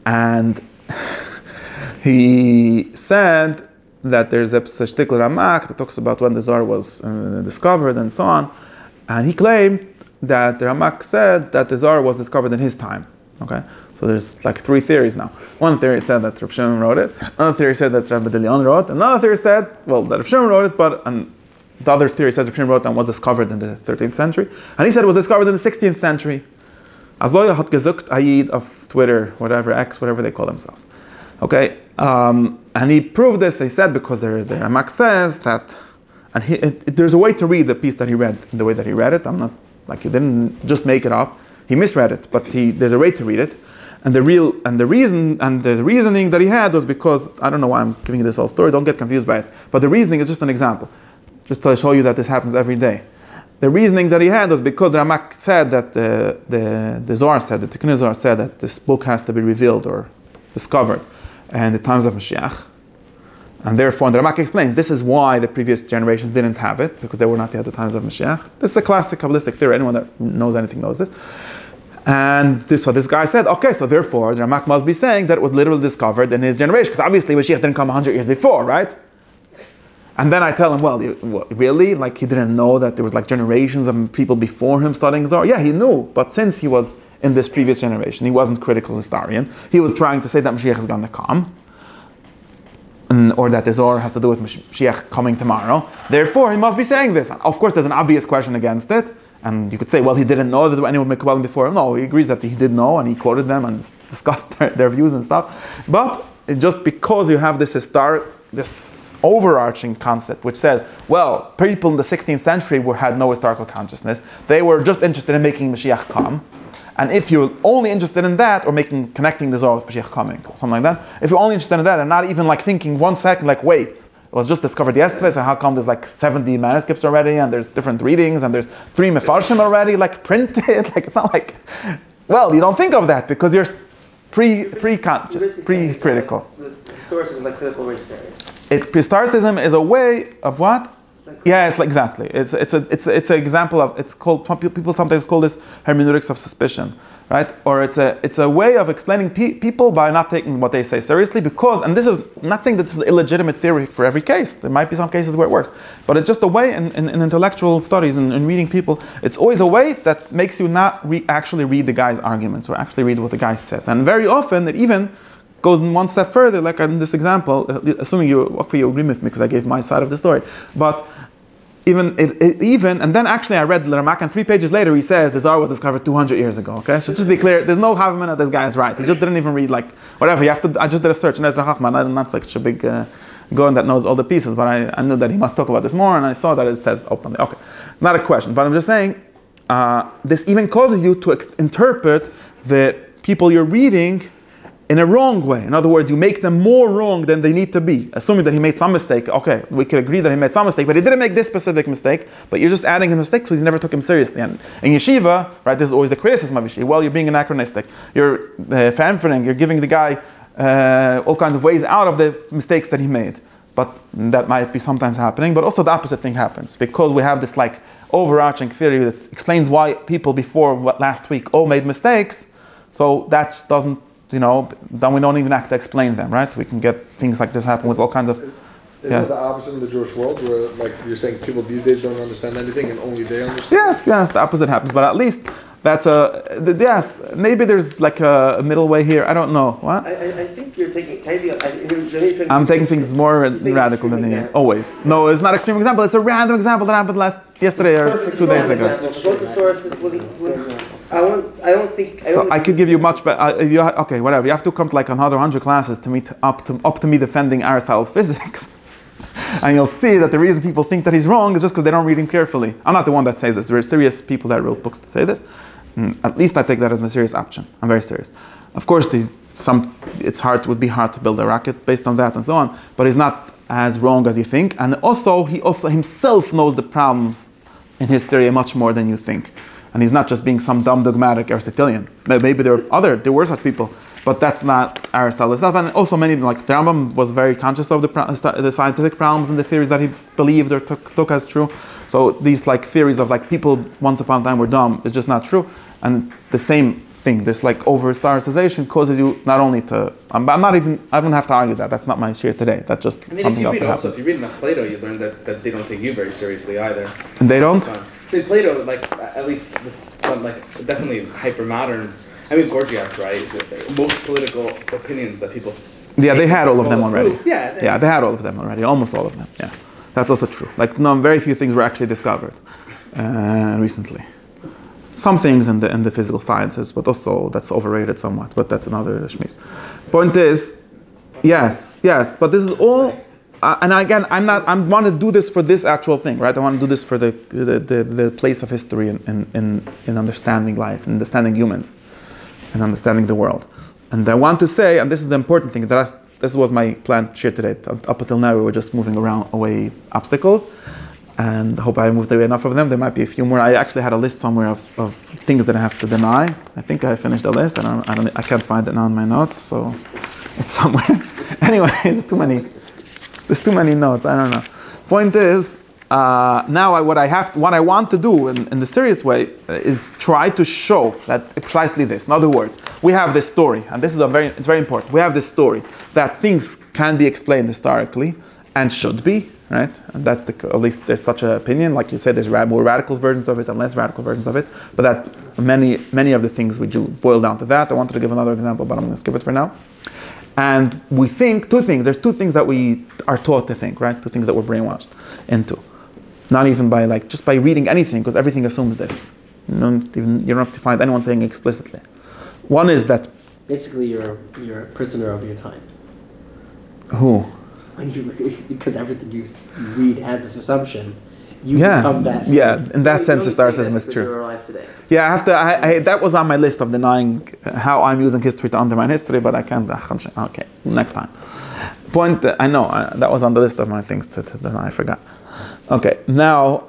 And he said that there's a shtickler Ramak that talks about when the Zohar was discovered and so on. And he claimed that the Ramak said that the Zohar was discovered in his time. Okay, so there's like three theories now. One theory said that Reb Shimon wrote it. Another theory said that Rabbi Delion wrote. Another theory said, well, that Reb Shimon wrote it, and the other theory says Reb Shimon wrote it and was discovered in the 13th century. And he said it was discovered in the 16th century. As Lowy hat gesucht Ayid of Twitter, whatever, X, whatever they call themselves. Okay, and he proved this, he said, because the Ramak says that, and there's a way to read the piece that he read, the way that he read it. I'm not, like, he didn't just make it up. He misread it, but there's a way to read it. And the reasoning that he had was because, I don't know why I'm giving you this whole story, don't get confused by it, but the reasoning is just an example, just to show you that this happens every day. The reasoning that he had was because the Ramak said that the Zohar said, the Tikkun Zohar said that this book has to be revealed or discovered in the times of Mashiach. And therefore, and the Ramak explains, this is why the previous generations didn't have it, because they were not yet at the times of Mashiach. This is a classic Kabbalistic theory. Anyone that knows anything knows this. And so this guy said, okay, so therefore, the Ramak must be saying that it was literally discovered in his generation, because obviously Mashiach didn't come 100 years before, right? And then I tell him, well, really? Like, he didn't know that there was like generations of people before him studying Zohar? Yeah, he knew, but since he was in this previous generation, he wasn't a critical historian. He was trying to say that Mashiach is going to come, or that the Zohar has to do with Mashiach coming tomorrow. Therefore, he must be saying this. Of course, there's an obvious question against it. And you could say, well, he didn't know that anyone would make Kabbalah before him. No, he agrees that he did know, and he quoted them and discussed their views and stuff. But just because you have this overarching concept, which says, well, people in the 16th century had no historical consciousness. They were just interested in making Mashiach come. And if you're only interested in that, or connecting the Zohar with Mashiach coming, or something like that, if you're only interested in that, and not even like thinking 1 second, like, wait, it was just discovered yesterday, so how come there's like 70 manuscripts already, and there's different readings, and there's 3 mefarshim already, like printed? Like, it's not like, well, you don't think of that because you're pre-conscious, pre-critical. Historicism, like critical race theory. Historicism is a way of what? Yeah, it's like, exactly. It's an example of, it's called, people sometimes call this hermeneutics of suspicion, right? Or it's a way of explaining people by not taking what they say seriously, because, and this is, I'm not saying that this is an illegitimate theory for every case. There might be some cases where it works, but it's just a way in intellectual studies and in reading people, it's always a way that makes you not actually read the guy's arguments, or actually read what the guy says. And very often it even goes one step further, like in this example, assuming you agree with me because I gave my side of the story. But even, and then actually I read Ramak, and 3 pages later he says the Zohar was discovered 200 years ago, okay? So just to be clear, there's no Havamina, this guy is right. He just didn't even read, like, whatever, I just did a search, and Ezra Chachman, I'm not such a big goan that knows all the pieces, but I knew that he must talk about this more, and I saw that it says openly. Okay, not a question, but I'm just saying, this even causes you to interpret the people you're reading in a wrong way. In other words, you make them more wrong than they need to be. Assuming that he made some mistake, okay, we could agree that he made some mistake, but he didn't make this specific mistake, but you're just adding a mistake, so you never took him seriously. And in yeshiva, right, this is always the criticism of yeshiva, well, you're being anachronistic. You're fanfaring, you're giving the guy all kinds of ways out of the mistakes that he made. but that might be sometimes happening, but also the opposite thing happens, because we have this like overarching theory that explains why people before last week all made mistakes, so that doesn't, then we don't even have to explain them, right? We can get things like this happen with all kinds of... Isn't it the opposite in the Jewish world, where like you're saying people these days don't understand anything and only they understand? Yes, the opposite happens, but at least that's maybe there's like a middle way here. I don't know. What? I think you're taking. I'm taking things more radical than he always. No, it's not extreme example. It's a random example that happened yesterday or 2 days ago. I don't think. I could give you much, but okay, whatever. You have to come to like another 100 classes to meet up to me defending Aristotle's physics. And you'll see that the reason people think that he's wrong is just because they don't read him carefully. I'm not the one that says this. There are serious people that wrote books that say this. At least I take that as a serious option. I'm very serious. Of course, would be hard to build a rocket based on that and so on. But he's not as wrong as you think. And also, he also himself knows the problems in his theory much more than you think. And he's not just being some dumb dogmatic Aristotelian. Maybe there were such people. But that's not Aristotle's stuff. And also many, like the Rambam was very conscious of the scientific problems and the theories that he believed or took as true. So these like theories of like people once upon a time were dumb is just not true. And the same thing, this like over-staricization causes you not only to, I don't have to argue that. That's not my share today. That's just something else that happens. If you read enough Plato, you learn that they don't take you very seriously either. And they don't? Say Plato, like at least some like definitely hyper-modern. I mean, Gorgias, right? Most political opinions that people... Yeah, they had all of them already. Yeah, they had all of them already, almost all of them, yeah. That's also true. Like, very few things were actually discovered recently. Some things in the physical sciences, but also that's overrated somewhat, but that's another shmiz. Point is, yes, but this is all... and again, I want to do this for this actual thing, right? I want to do this for the place of history in understanding life, in understanding humans, and understanding the world. And I want to say, and this is the important thing, this was my plan to share today. Up until now, we were just moving away obstacles, and I hope I moved away enough of them. There might be a few more. I actually had a list somewhere of things that I have to deny. I think I finished the list, and I can't find it now in my notes, so it's somewhere. Anyway, there's too many notes. I don't know. Point is, now what I want to do in the serious way is try to show that precisely this. In other words, we have this story, and this is it's very important. We have this story that things can be explained historically and should be, right? And that's at least there's such an opinion. Like you said, there's more radical versions of it and less radical versions of it. But that many of the things we do boil down to that. I wanted to give another example, but I'm going to skip it for now. And we think two things. There's two things that we are taught to think, right? Two things that we're brainwashed into. Not even just by reading anything, because everything assumes this. You don't have to find anyone saying explicitly. One is that basically you're a prisoner of your time. Who? Because everything you read has this assumption. You become that. Yeah, in that sense, the Stoicism is true. You're alive today. Yeah, that was on my list of denying how I'm using history to undermine history, but I can't. Okay, next time. Point. I know that was on the list of my things to deny. I forgot. Okay, now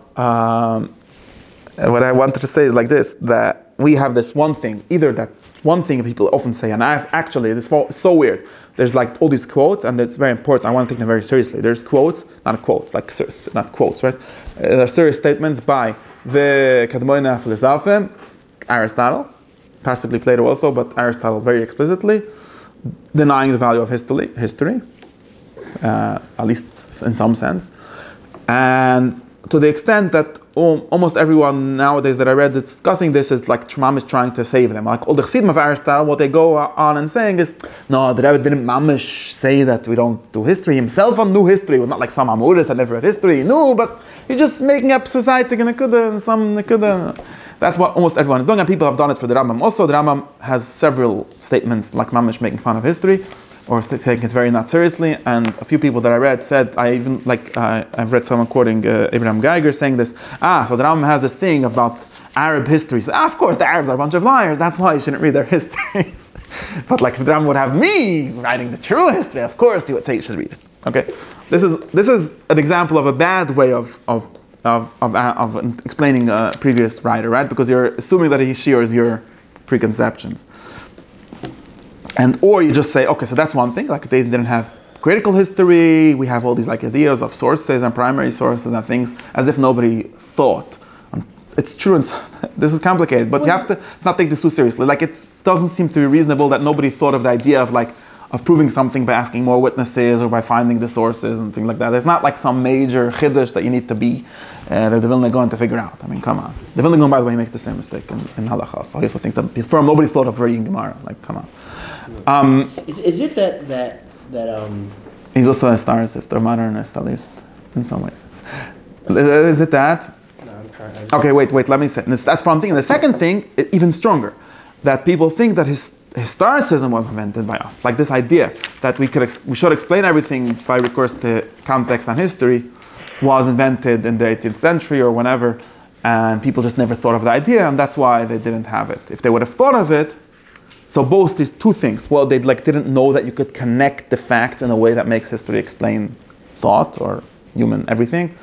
what I wanted to say is like this: that we have this one thing. Either that one thing people often say, and it's so weird. There's like all these quotes, and it's very important. I want to take them very seriously. There's quotes, not quotes, right? There are serious statements by the Kadmoina philosopher, Aristotle, possibly Plato also, but Aristotle very explicitly, denying the value of history, at least in some sense. And to the extent that almost everyone nowadays that I read discussing this is like Mamish trying to save them. Like all the Chassidim of Aristotle, what they go on and saying is, no, the Rebbe didn't Mamish say that we don't do history. Himself knew history. It was not like some Amoris that never read history. No, but you're just making up society and some nekuda. That's what almost everyone is doing, and people have done it for the Rambam. Also, the Rambam has several statements like Mamish making fun of history, or taking it very not seriously. And a few people that I read said, I've read someone quoting Abraham Geiger saying this, so the Rambam has this thing about Arab history. So, of course, the Arabs are a bunch of liars. That's why you shouldn't read their histories. But like if the Rambam would have me writing the true history, of course he would say you should read it. Okay, this is an example of a bad way of explaining a previous writer, right? Because you're assuming that he shares your preconceptions. Or you just say, okay, so that's one thing, like they didn't have critical history, we have all these like ideas of sources and primary sources and things, as if nobody thought. It's true, and this is complicated, but you have to not take this too seriously. Like, it doesn't seem to be reasonable that nobody thought of the idea of proving something by asking more witnesses or by finding the sources and things like that. It's not like some major chiddush that you need to be the Vilna Gaon to figure out. I mean, come on. The Vilna Gaon, by the way, makes the same mistake in Halacha. So I also think that before nobody thought of reading Gemara. Like, come on. Is it that he's also a historicist or modernist, at least in some ways. Is it that? Okay, wait, let me say. That's one thing. And the second thing, even stronger, that people think that historicism was invented by us. Like this idea that we should explain everything by recourse to context and history was invented in the 18th century or whenever, and people just never thought of the idea, and that's why they didn't have it. If they would have thought of it, so both these two things. Well, they didn't know that you could connect the facts in a way that makes history explain thought or human everything.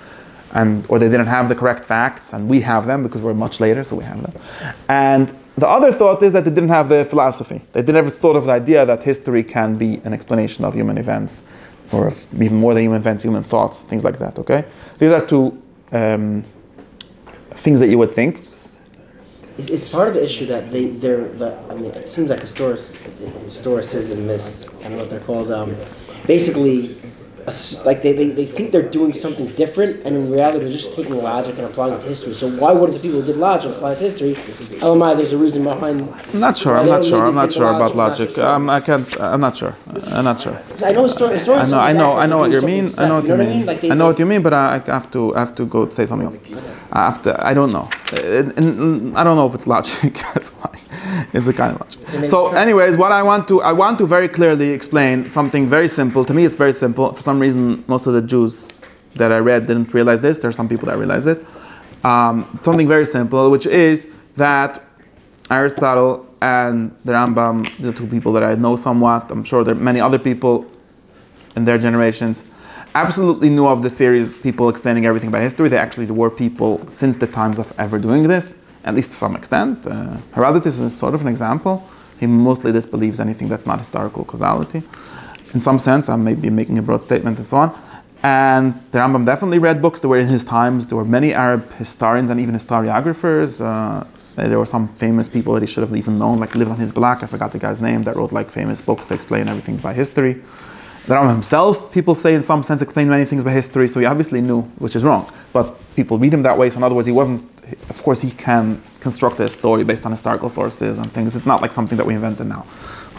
Or they didn't have the correct facts, and we have them because we're much later, so we have them. And the other thought is that they didn't have the philosophy. They never thought of the idea that history can be an explanation of human events, or of even more than human events, human thoughts, things like that, okay? These are two things that you would think. it's part of the issue that I mean, it seems like historicists, I don't know what they're called, basically, like they think they're doing something different, and in reality they're just taking logic and applying it to history. So why wouldn't the people who did logic apply it to history? LMI, there's a reason behind. I'm not sure about logic. I'm not sure. I know historians. I know what you mean. I know what you mean, but I have to go say something else. I don't know. I don't know if it's logic. That's why. It's a kind of logic. So anyways, what I want to very clearly explain something very simple. To me, it's very simple. For some reason, most of the Jews that I read didn't realize this. There are some people that realize it. Something very simple, which is that Aristotle and the Rambam, the two people that I know somewhat, I'm sure there are many other people in their generations, absolutely knew of the theories, people explaining everything by history. They actually were people since the times of ever doing this, at least to some extent. Herodotus is sort of an example. He mostly disbelieves anything that's not historical causality. In some sense, I may be making a broad statement and so on. And the Rambam definitely read books that were in his times. There were many Arab historians and even historiographers. There were some famous people that he should have even known, like lived on his block. I forgot the guy's name, that wrote like famous books to explain everything by history. The Rambam himself, people say in some sense, explained many things by history, so he obviously knew, which is wrong. But people read him that way, so in other words, of course he can construct a story based on historical sources and things. It's not like something that we invented now.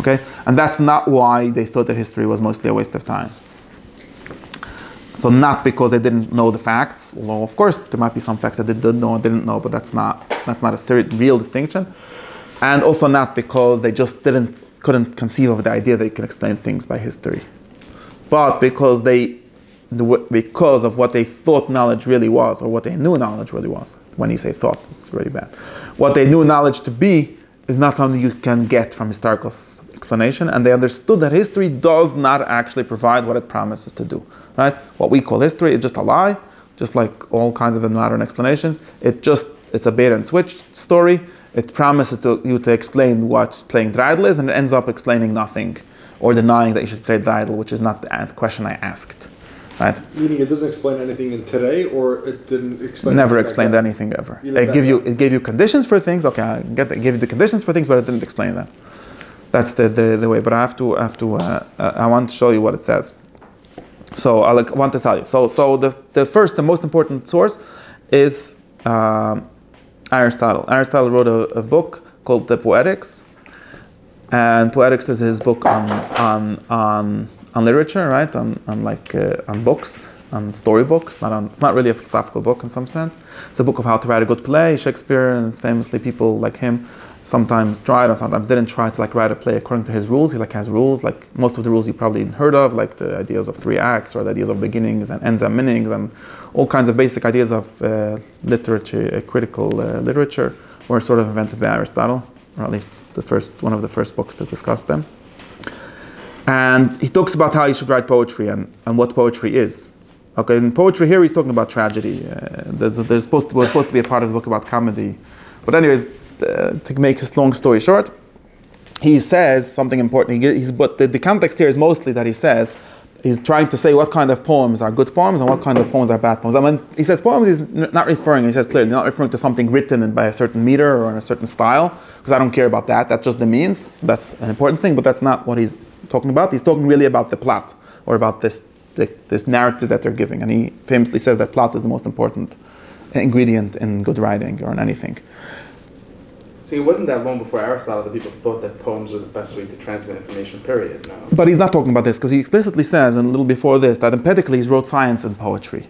Okay? And that's not why they thought that history was mostly a waste of time. So not because they didn't know the facts, although of course there might be some facts that they did know or didn't know, but that's not a real distinction. And also not because they just couldn't conceive of the idea that you can explain things by history. But because of what they thought knowledge really was, or what they knew knowledge really was. When you say thought, it's really bad. What they knew knowledge to be is not something you can get from historical explanation, and they understood that history does not actually provide what it promises to do. Right? What we call history is just a lie, just like all kinds of modern explanations. It's a bait and switch story. It promises you to explain what playing dreidel is, and it ends up explaining nothing, or denying that you should play dreidel, which is not the question I asked. Right? Meaning it doesn't explain anything in today, or it didn't explain. Never explained anything ever. It gave you conditions for things. Okay, I get that. It gave you the conditions for things, but it didn't explain them. That's the way. But I want to show you what it says. So I want to tell you. So the most important source is Aristotle. Aristotle wrote a book called the Poetics, and Poetics is his book on literature, right? On books, on storybooks. It's not really a philosophical book in some sense. It's a book of how to write a good play. Shakespeare and famously people like him sometimes tried and sometimes didn't try to write a play according to his rules. He has rules, like most of the rules you probably heard of, like the ideas of 3 acts or the ideas of beginnings and ends and meanings and all kinds of basic ideas of literature, critical literature were sort of invented by Aristotle, or at least one of the first books to discuss them. And he talks about how you should write poetry and what poetry is. Okay, in poetry here he's talking about tragedy. There's supposed to be a part of the book about comedy. But anyways, to make his long story short, he says something important. But the context here is mostly that he says he's trying to say what kind of poems are good poems and what kind of poems are bad poems. I mean, he says poems, he's not referring, he says clearly, not referring to something written by a certain meter or in a certain style, because I don't care about that. That's just the means. That's an important thing, but that's not what he's talking about. He's talking really about the plot, or about this narrative that they're giving. And he famously says that plot is the most important ingredient in good writing or in anything. See, it wasn't that long before Aristotle that people thought that poems were the best way to transmit information, period. No. But he's not talking about this, because he explicitly says, and a little before this, that Empedocles wrote science and poetry.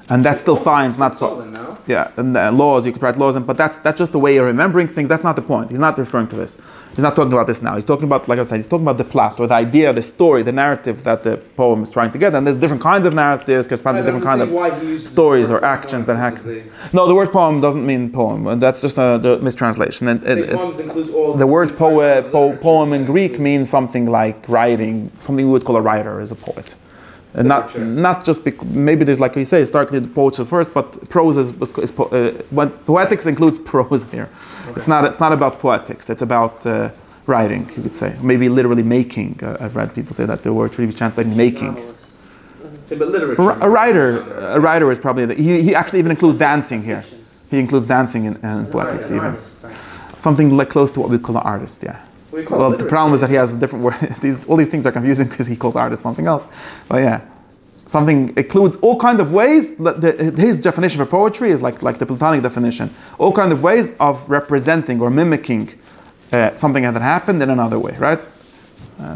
And that's still science, not so. No? Yeah, and laws, you could write laws, but that's just the way of remembering things. That's not the point. He's not referring to this. He's not talking about this now. He's talking about, like I said, he's talking about the plot, or the idea, the story, the narrative that the poem is trying to get. And there's different kinds of narratives, corresponding to different kinds of stories or actions that happen. No, the word poem doesn't mean poem. That's just the mistranslation. Poems includes all the word poem in Greek means something like writing, something we would call a writer is a poet. And not just maybe there's, like you say, historically the poets are first, but prose is poetics includes prose here. Okay. It's not about poetics. It's about writing, you could say. Maybe literally making. I've read people say that the word should be translated making. But literature. A writer is probably he actually even includes dancing here. He includes dancing in poetics even. Something like close to what we call an artist. Yeah. Well, the problem is that he has a different word. All these things are confusing because he calls artist something else. But yeah, something includes all kinds of ways. His definition for poetry is like the Platonic definition. All kinds of ways of representing or mimicking something that happened in another way, right?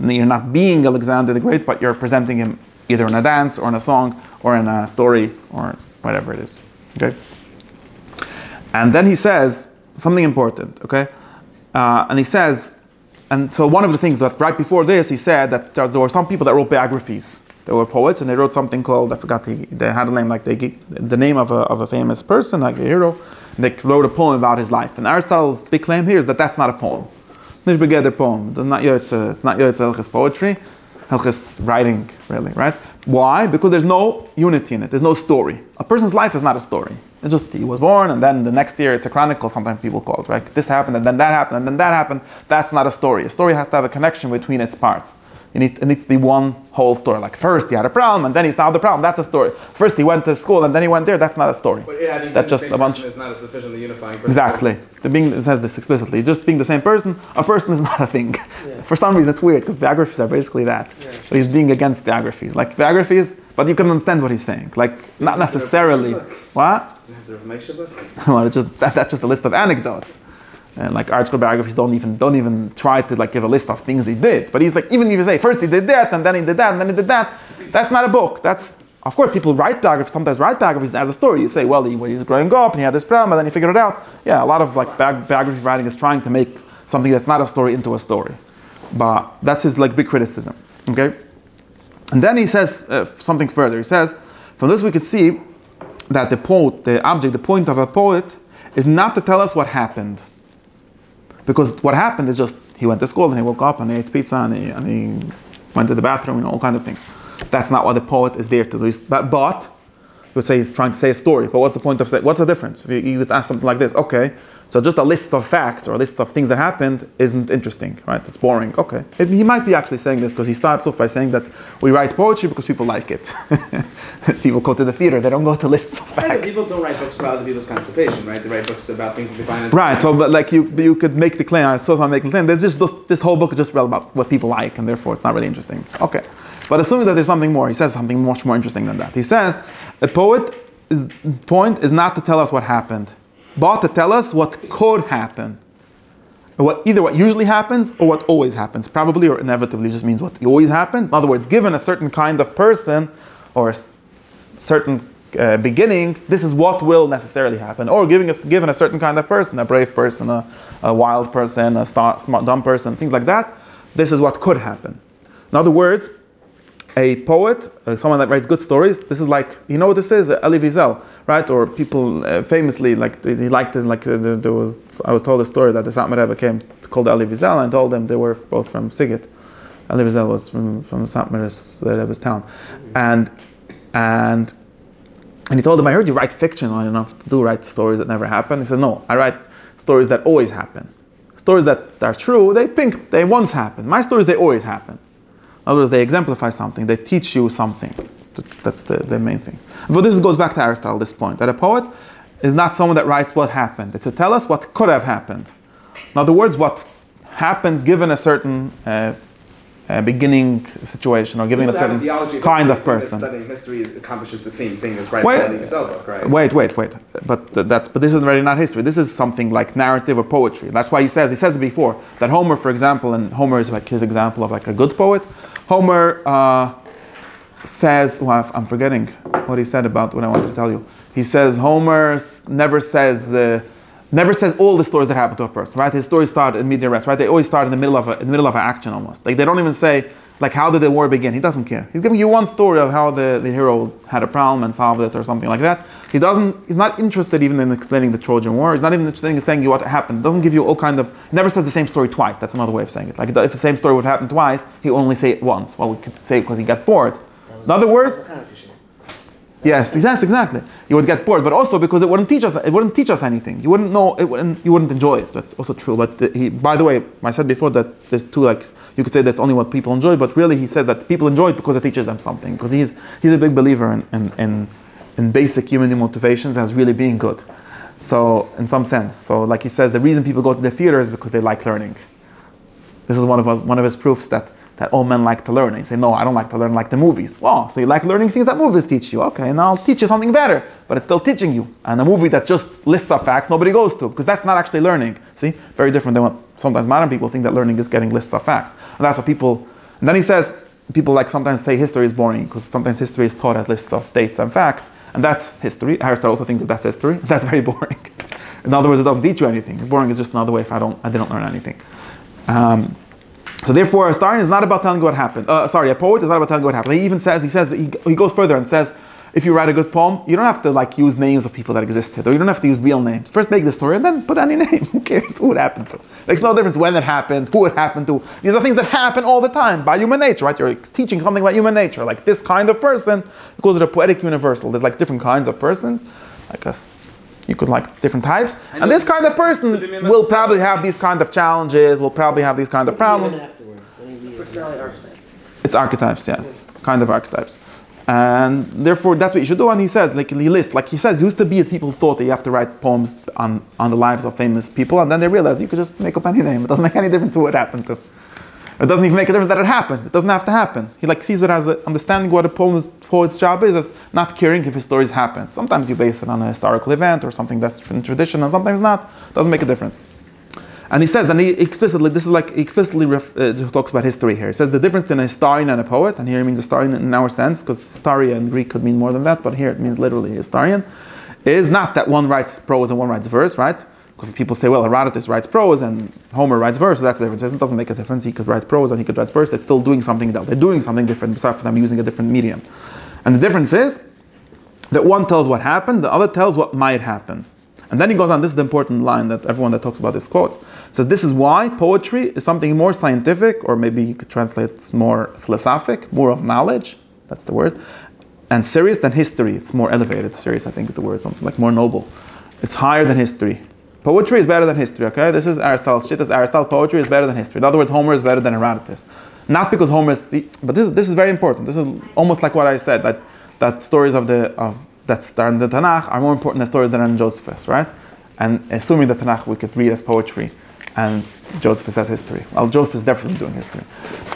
You're not being Alexander the Great, but you're presenting him either in a dance or in a song or in a story or whatever it is. Okay. And then he says something important. Okay, and he says. And so one of the things that right before this, he said that there were some people that wrote biographies. They were poets, and they wrote something called, I forgot, they had a name, like they gave the name of a famous person, like a hero. And they wrote a poem about his life. And Aristotle's big claim here is that that's not a poem. Nicht begeder poem. It's not Hilchis poetry, Hilchis writing, really, right? Why? Because there's no unity in it. There's no story. A person's life is not a story. It's just he was born, and then the next year it's a chronicle. Sometimes people call it, right? This happened, and then that happened, and then that happened. That's not a story. A story has to have a connection between its parts. It needs to be one whole story. Like first he had a problem, and then he solved the problem. That's a story. First he went to school, and then he went there. That's not a story. But adding that's just a bunch. Is not a sufficiently unifying person. Exactly. It says this explicitly. Just being the same person, a person is not a thing. Yeah. For some reason it's weird because biographies are basically that. Yeah. So he's being against biographies. Like biographies, but you can understand what he's saying. Like not necessarily. What? You have the Reformation book? Well, it's just that's just a list of anecdotes. And like article biographies don't even try to like give a list of things they did. But he's like, even if you say first he did that and then he did that and then he did that, that's not a book. That's, of course, people write biographies, sometimes write biographies as a story. You say, well, he was growing up and he had this problem and then he figured it out. Yeah, a lot of like biography writing is trying to make something that's not a story into a story. But that's his like big criticism. Okay, and then he says something further. He says, from this we could see that the point of a poet is not to tell us what happened. Because what happened is just he went to school and he woke up and he ate pizza and he went to the bathroom and all kinds of things. That's not what the poet is there to do. But you would say he's trying to say a story. But what's the point of saying? What's the difference? If you would ask something like this, okay, so just a list of facts or a list of things that happened isn't interesting, right? It's boring. Okay, he might be actually saying this because he starts off by saying that we write poetry because people like it. People go to the theater; they don't go to lists of facts. Right, people don't write books about other people's constipation, right? They write books about things that they find. Right. So, but like you could make the claim. I saw someone making the claim. There's just this whole book is just real about what people like, and therefore it's not really interesting. Okay, but assuming that there's something more, he says something much more interesting than that. He says a poet's point is not to tell us what happened, but to tell us what could happen. Either what usually happens or what always happens. Probably or inevitably just means what always happens. In other words, given a certain kind of person or a certain beginning, this is what will necessarily happen. Or given a certain kind of person, a brave person, a wild person, a smart, dumb person, things like that, this is what could happen. In other words, a poet, someone that writes good stories, this is like, you know what this is? Elie Wiesel, right? Or people famously, like, they liked it, like, I was told a story that the Satmar Rebbe came called Elie Wiesel and told them they were both from Sighet. Elie Wiesel was from Satmar Rebbe's town. And he told them, I heard you write fiction long enough to write stories that never happen. He said, no, I write stories that always happen. Stories that are true, they once happen. My stories, they always happen. In other words, they exemplify something. They teach you something. That's the main thing. But this goes back to Aristotle, this point, that a poet is not someone that writes what happened. It's to tell us what could have happened. In other words, what happens given a certain beginning situation or given a certain kind of person. Studying history accomplishes the same thing as writing yourself book, right? Wait. But this is really not history. This is something like narrative or poetry. That's why he says it before that Homer, for example, and Homer is like his example of like a good poet. Homer says, well, I'm forgetting what he said about what I wanted to tell you. He says Homer never says all the stories that happen to a person, right? His stories start in medias res, right? They always start in the middle of an action almost. Like they don't even say, like, how did the war begin? He doesn't care. He's giving you one story of how the hero had a problem and solved it or something like that. He's not interested even in explaining the Trojan War. He's not even interested in saying you what happened. He doesn't give you all kind of, never says the same story twice. That's another way of saying it. Like if the same story would happen twice, he only say it once. Well, we could say it because he got bored. In other words, yes, exactly. You would get bored, but also because it wouldn't teach us anything. You wouldn't know it, you wouldn't enjoy it. That's also true. But by the way, I said before that there's two, like, you could say that's only what people enjoy, but really he says that people enjoy it because it teaches them something. Because he's a big believer in basic human motivations as really being good. So in some sense, so like he says, the reason people go to the theater is because they like learning. This is one of his proofs that all men like to learn. And you say, no, I don't like to learn like the movies. Well, so you like learning things that movies teach you. Okay, now I'll teach you something better, but it's still teaching you. And a movie that just lists of facts, nobody goes to, because that's not actually learning. See, very different than what sometimes modern people think that learning is getting lists of facts. And that's what people, and then he says, people like sometimes say history is boring, because sometimes history is taught as lists of dates and facts, and that's history. Aristotle also thinks that that's history. That's very boring. In other words, it doesn't teach you anything. Boring is just another way if I didn't learn anything. So therefore, a historian is not about telling you what happened. A poet is not about telling you what happened. He goes further and says, if you write a good poem, you don't have to like use names of people that existed, or you don't have to use real names. First make the story and then put any name. Who cares who it happened to? Makes no difference when it happened, who it happened to. These are things that happen all the time by human nature, right? You're teaching something about human nature, like this kind of person. He calls it a poetic universal. There's like different kinds of persons, like us. You could like different types, and this kind of person will probably have these kind of challenges, will probably have these kind of problems. It's archetypes, yes, kind of archetypes, and therefore that's what you should do. And he said, like he says, used to be people thought that you have to write poems on the lives of famous people, and then they realized you could just make up any name. It doesn't make any difference who it happened to. It doesn't even make a difference that it happened. It doesn't have to happen. He like sees it as understanding what a poet's job is, as not caring if his stories happen. Sometimes you base it on a historical event or something that's in tradition, and sometimes not. It doesn't make a difference. And he says, and he explicitly talks about history here. He says the difference between a historian and a poet, and here he means historian in our sense, because historia in Greek could mean more than that, but here it means literally historian, is not that one writes prose and one writes verse, right? Because people say, well, Herodotus writes prose and Homer writes verse, so that's the difference. It doesn't make a difference. He could write prose and he could write verse. They're still doing something else. They're doing something different, besides for them using a different medium. And the difference is that one tells what happened, the other tells what might happen. And then he goes on, this is the important line that everyone that talks about this quotes. Says, this is why poetry is something more scientific, or maybe you could translate it's more philosophic, more of knowledge, that's the word, and serious than history. It's more elevated. Serious, I think is the word, something like more noble. It's higher than history. Poetry is better than history, okay? This is Aristotle's shit. As Aristotle, poetry is better than history. In other words, Homer is better than Herodotus. Not because Homer is, but this is very important. This is almost like what I said, that stories that start in the Tanakh are more important than stories that are in Josephus, right? And assuming the Tanakh we could read as poetry, and Josephus as history. Well, Josephus is definitely doing history.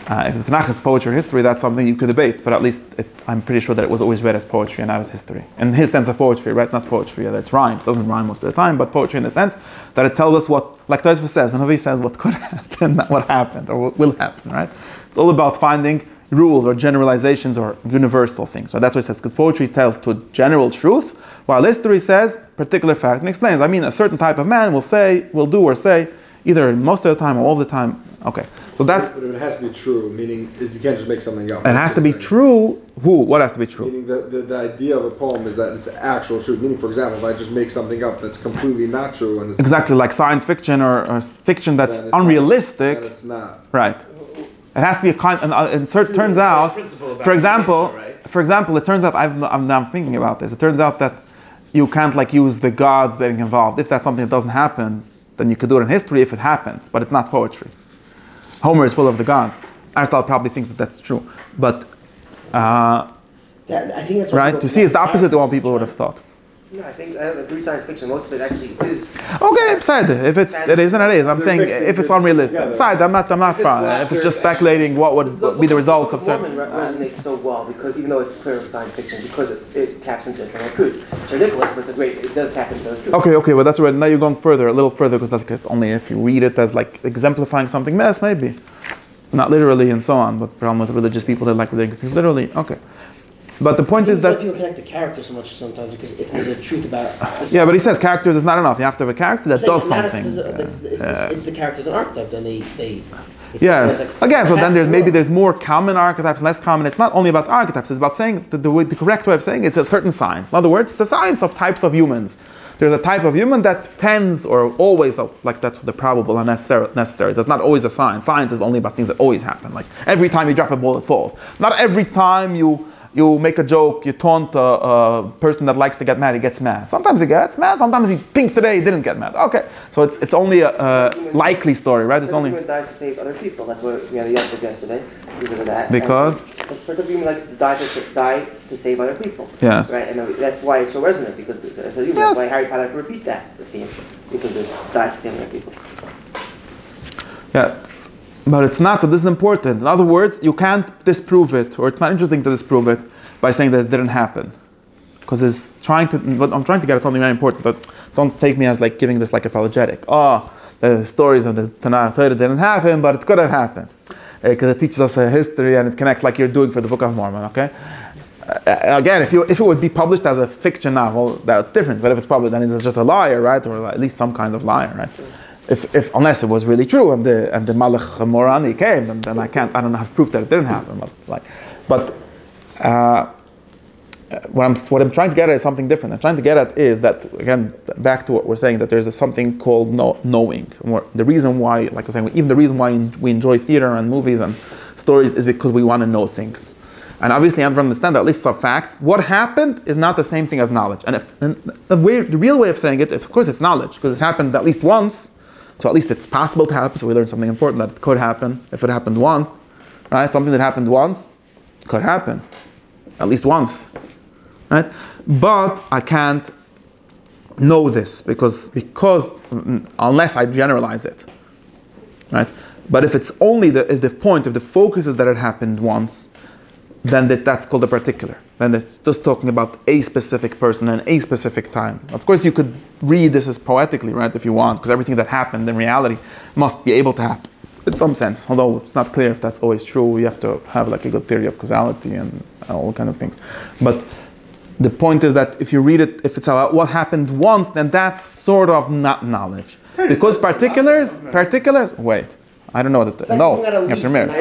If the Tanakh is poetry or history, that's something you could debate, but at least I'm pretty sure that it was always read as poetry and not as history. In his sense of poetry, right? Not poetry that rhymes, doesn't rhyme most of the time, but poetry in the sense that it tells us what, like Josephus says, the Lowy says what could happen, not what happened or what will happen, right? It's all about finding rules or generalizations or universal things. So that's what it says, because poetry tells to general truth, while history says particular facts and explains. I mean, a certain type of man will do or say, either most of the time or all the time. Okay, so that's... But it has to be true, meaning you can't just make something up. It has to be true. What has to be true? Meaning the idea of a poem is that it's actual truth. Meaning, for example, if I just make something up that's completely not true, and it's exactly like science fiction or fiction that's unrealistic. Then it's not. Right. It has to be a kind. And turns out, for example, it turns out I'm now thinking about this. It turns out that you can't like use the gods getting involved. If that's something that doesn't happen, then you could do it in history if it happens, but it's not poetry. Homer is full of the gods. Aristotle probably thinks that that's true, but I think that's what right. You see, it's the opposite of what people would have thought. No, I think agree science fiction. Most of it actually is. Okay, beside if it is and it is. I'm saying if it's unrealistic. Beside, I'm not proud. If it's just speculating what would be the results of certain. Woman resonates so well because even though it's clear of science fiction, because it taps into eternal truth. It's ridiculous, but it does tap into those truths. Okay, well that's right. Now you're going further, a little further, because that's only if you read it as like exemplifying something. Yes, maybe, not literally and so on. But the problem with religious people, they like ridiculous things literally. Okay. But the point is that people connect the character so much sometimes because if there's a truth about yeah, but he says characters is not enough. You have to have a character that does something. If the character is an archetype, then they yes. Again, so then there's more common archetypes, less common. It's not only about archetypes. It's about saying the correct way of saying it's a certain science. In other words, it's a science of types of humans. There's a type of human that tends or always like that's the probable and necessary. That's not always a science. Science is only about things that always happen. Like every time you drop a ball, it falls. Not every time you make a joke, you taunt a person that likes to get mad, he gets mad. Sometimes he gets mad, sometimes he pinked today, he didn't get mad. Okay, so it's only a likely story, right? It's only human dies to save other people. That's what we had a young book yesterday because of that. Because? Because human likes to die to save other people. Yes. Right, and that's why it's so resonant because it's a human. Yes. That's why Harry Potter repeat that the theme because it dies to save other people. Yeah. But it's not, so this is important. In other words, you can't disprove it, or it's not interesting to disprove it by saying that it didn't happen. Because what I'm trying to get at something very important, but don't take me as like giving this like apologetic. Oh, the stories of the Tanakh didn't happen, but it could have happened. Because it teaches us a history and it connects like you're doing for the Book of Mormon, okay? Again, if it would be published as a fiction novel, that's different. But if it's published, then it's just a liar, right? Or at least some kind of liar, right? If unless it was really true and the Malach Morani came, then I don't have proof that it didn't happen. But what I'm trying to get at is something different. I'm trying to get at is that, again, back to what we're saying, that there's something called knowing. The reason why, like I was saying, even the reason why we enjoy theater and movies and stories is because we want to know things. And obviously, I have to understand that at least some facts. What happened is not the same thing as knowledge. And the real way of saying it is, of course, it's knowledge because it happened at least once. So at least it's possible to happen. So we learned something important that it could happen if it happened once, right? Something that happened once could happen, at least once, right? But I can't know this because unless I generalize it, right? But if it's only the point, if the focus is that it happened once, then that's called a particular. Then it's just talking about a specific person and a specific time. Of course, you could read this as poetically, right, if you want, because everything that happened in reality must be able to happen in some sense. Although it's not clear if that's always true. You have to have like a good theory of causality and all kind of things. But the point is that if you read it, if it's about what happened once, then that's sort of not knowledge. Because particulars, wait. I don't know that. No, you have to remember.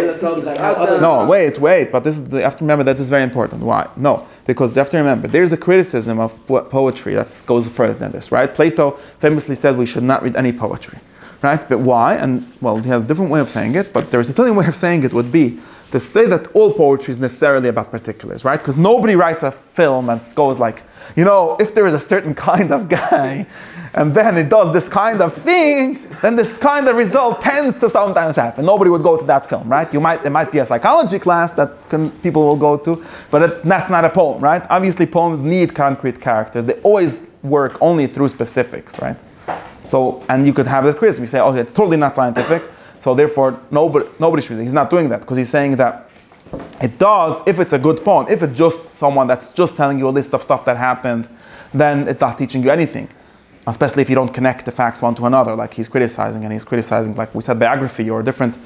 No, wait. But you have to remember that this is very important. Why? No, because you have to remember there's a criticism of poetry that goes further than this, right? Plato famously said we should not read any poetry, right? But why? And well, he has a different way of saying it, but the Aristotelian way of saying it would be to say that all poetry is necessarily about particulars, right? Because nobody writes a film that goes like, if there is a certain kind of guy, and then it does this kind of thing, then this kind of result tends to sometimes happen. Nobody would go to that film, right? There might be a psychology class that people will go to, but that's not a poem, right? Obviously, poems need concrete characters. They always work only through specifics, right? So, and you could have this criticism. You say, oh, it's totally not scientific, so therefore nobody should. He's not doing that because he's saying that it does if it's a good poem. If it's just someone that's just telling you a list of stuff that happened, then it's not teaching you anything. Especially if you don't connect the facts one to another, like he's criticizing, like we said, biography or different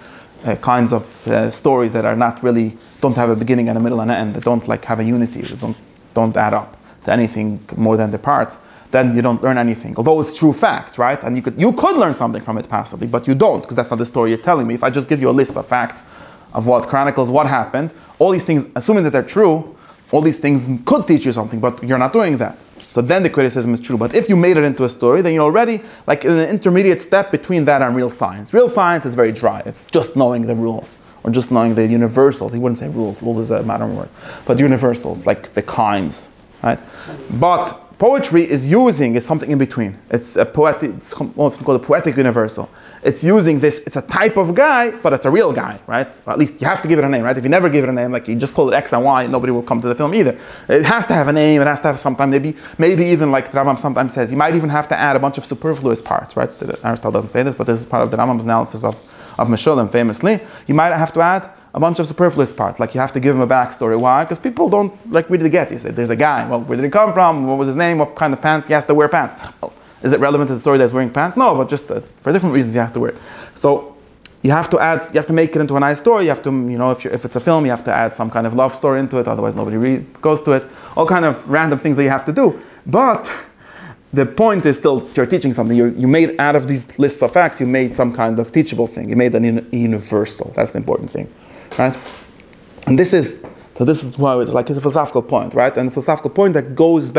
kinds of stories that are not really, don't have a beginning and a middle and an end, that don't like have a unity, that don't add up to anything more than the parts, then you don't learn anything. Although it's true facts, right? And you could learn something from it possibly, but you don't, because that's not the story you're telling me. If I just give you a list of facts of what chronicles what happened, all these things, assuming that they're true, all these things could teach you something, but you're not doing that. So then the criticism is true. But if you made it into a story, then you're already like in an intermediate step between that and real science. Real science is very dry. It's just knowing the rules or just knowing the universals. He wouldn't say rules. Rules is a modern word. But universals, like the kinds, right? But Poetry is something in between. It's a poetic, it's often called a poetic universal. It's using this, it's a type of guy, but it's a real guy, right? Or at least you have to give it a name, right? If you never give it a name, like you just call it X and Y, nobody will come to the film either. It has to have a name, it has to have sometime, maybe even like the Rambam sometimes says, you might even have to add a bunch of superfluous parts, right? Aristotle doesn't say this, but this is part of the Rambam's analysis of Meshulam, famously. You might have to add a bunch of superfluous parts, like you have to give him a backstory. Why? Because people don't like read the get. You say, there's a guy. Well, where did he come from? What was his name? What kind of pants? He has to wear pants. Well, is it relevant to the story that he's wearing pants? No, but just for different reasons you have to wear it. So you have to make it into a nice story. You have to, if it's a film, you have to add some kind of love story into it. Otherwise, nobody goes to it. All kind of random things that you have to do. But the point is still you're teaching something. You made out of these lists of facts, you made some kind of teachable thing. You made a universal. That's the important thing. Right? And this is why it's like a philosophical point, right? And the philosophical point that goes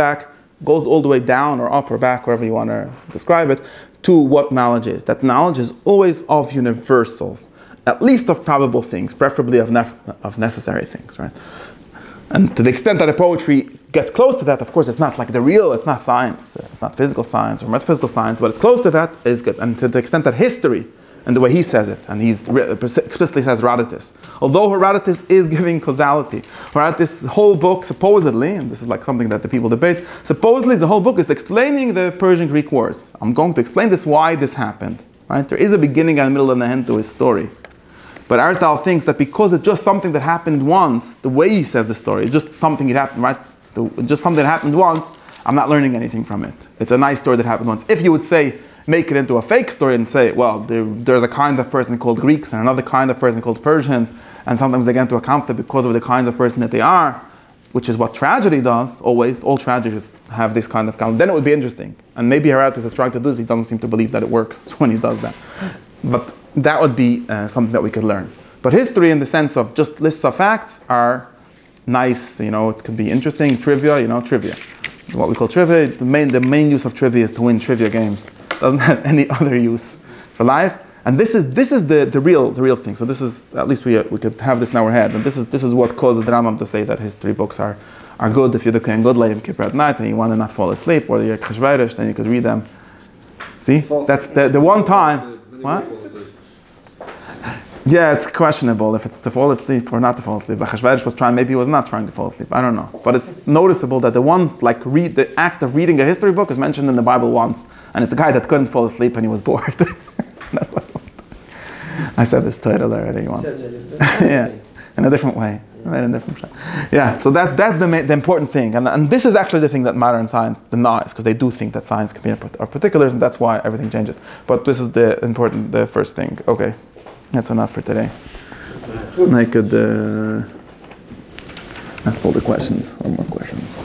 all the way down or up or back, wherever you want to describe it, to what knowledge is. That knowledge is always of universals, at least of probable things, preferably of necessary things, right? And to the extent that the poetry gets close to that, of course, it's not like it's not science, it's not physical science or metaphysical science, but it's close to that is good. And to the extent that history, and the way he says it, and he explicitly says Herodotus. Although Herodotus is giving causality, Herodotus' whole book supposedly, and this is like something that the people debate, supposedly the whole book is explaining the Persian-Greek wars. I'm going to explain why this happened. Right? There is a beginning and a middle and an end to his story. But Aristotle thinks that because it's just something that happened once, the way he says the story, it's just something that happened, right? Just something that happened once, I'm not learning anything from it. It's a nice story that happened once. If you would make it into a fake story and say, well, there's a kind of person called Greeks and another kind of person called Persians, and sometimes they get into a conflict because of the kinds of person that they are, which is what tragedy does, always. All tragedies have this kind of conflict. Then it would be interesting. And maybe Herodotus is trying to do this. He doesn't seem to believe that it works when he does that. But that would be something that we could learn. But history, in the sense of just lists of facts, are nice. It can be interesting. Trivia, trivia. What we call trivia, the main use of trivia is to win trivia games. Doesn't have any other use for life. And this is the real thing. So this is, at least we could have this in our head. And this is what causes the Rambam to say that history books are good if you're the Kohen Gadol Yom Kippur at night and you want to not fall asleep, or you're Chashvairish, then you could read them. See? That's the one time. What? Yeah, it's questionable if it's to fall asleep or not to fall asleep. But Chashvairish was trying, maybe he was not trying to fall asleep. I don't know. But it's noticeable that the act of reading a history book is mentioned in the Bible once. And it's a guy that couldn't fall asleep and he was bored. That's what it was. I said this title already once. Yeah, in a different way. Yeah, so that's the important thing. And this is actually the thing that matter in science denies, because they do think that science can be of particulars, and that's why everything changes. But this is the first thing. Okay, that's enough for today. I could, let's pull the questions, or more questions.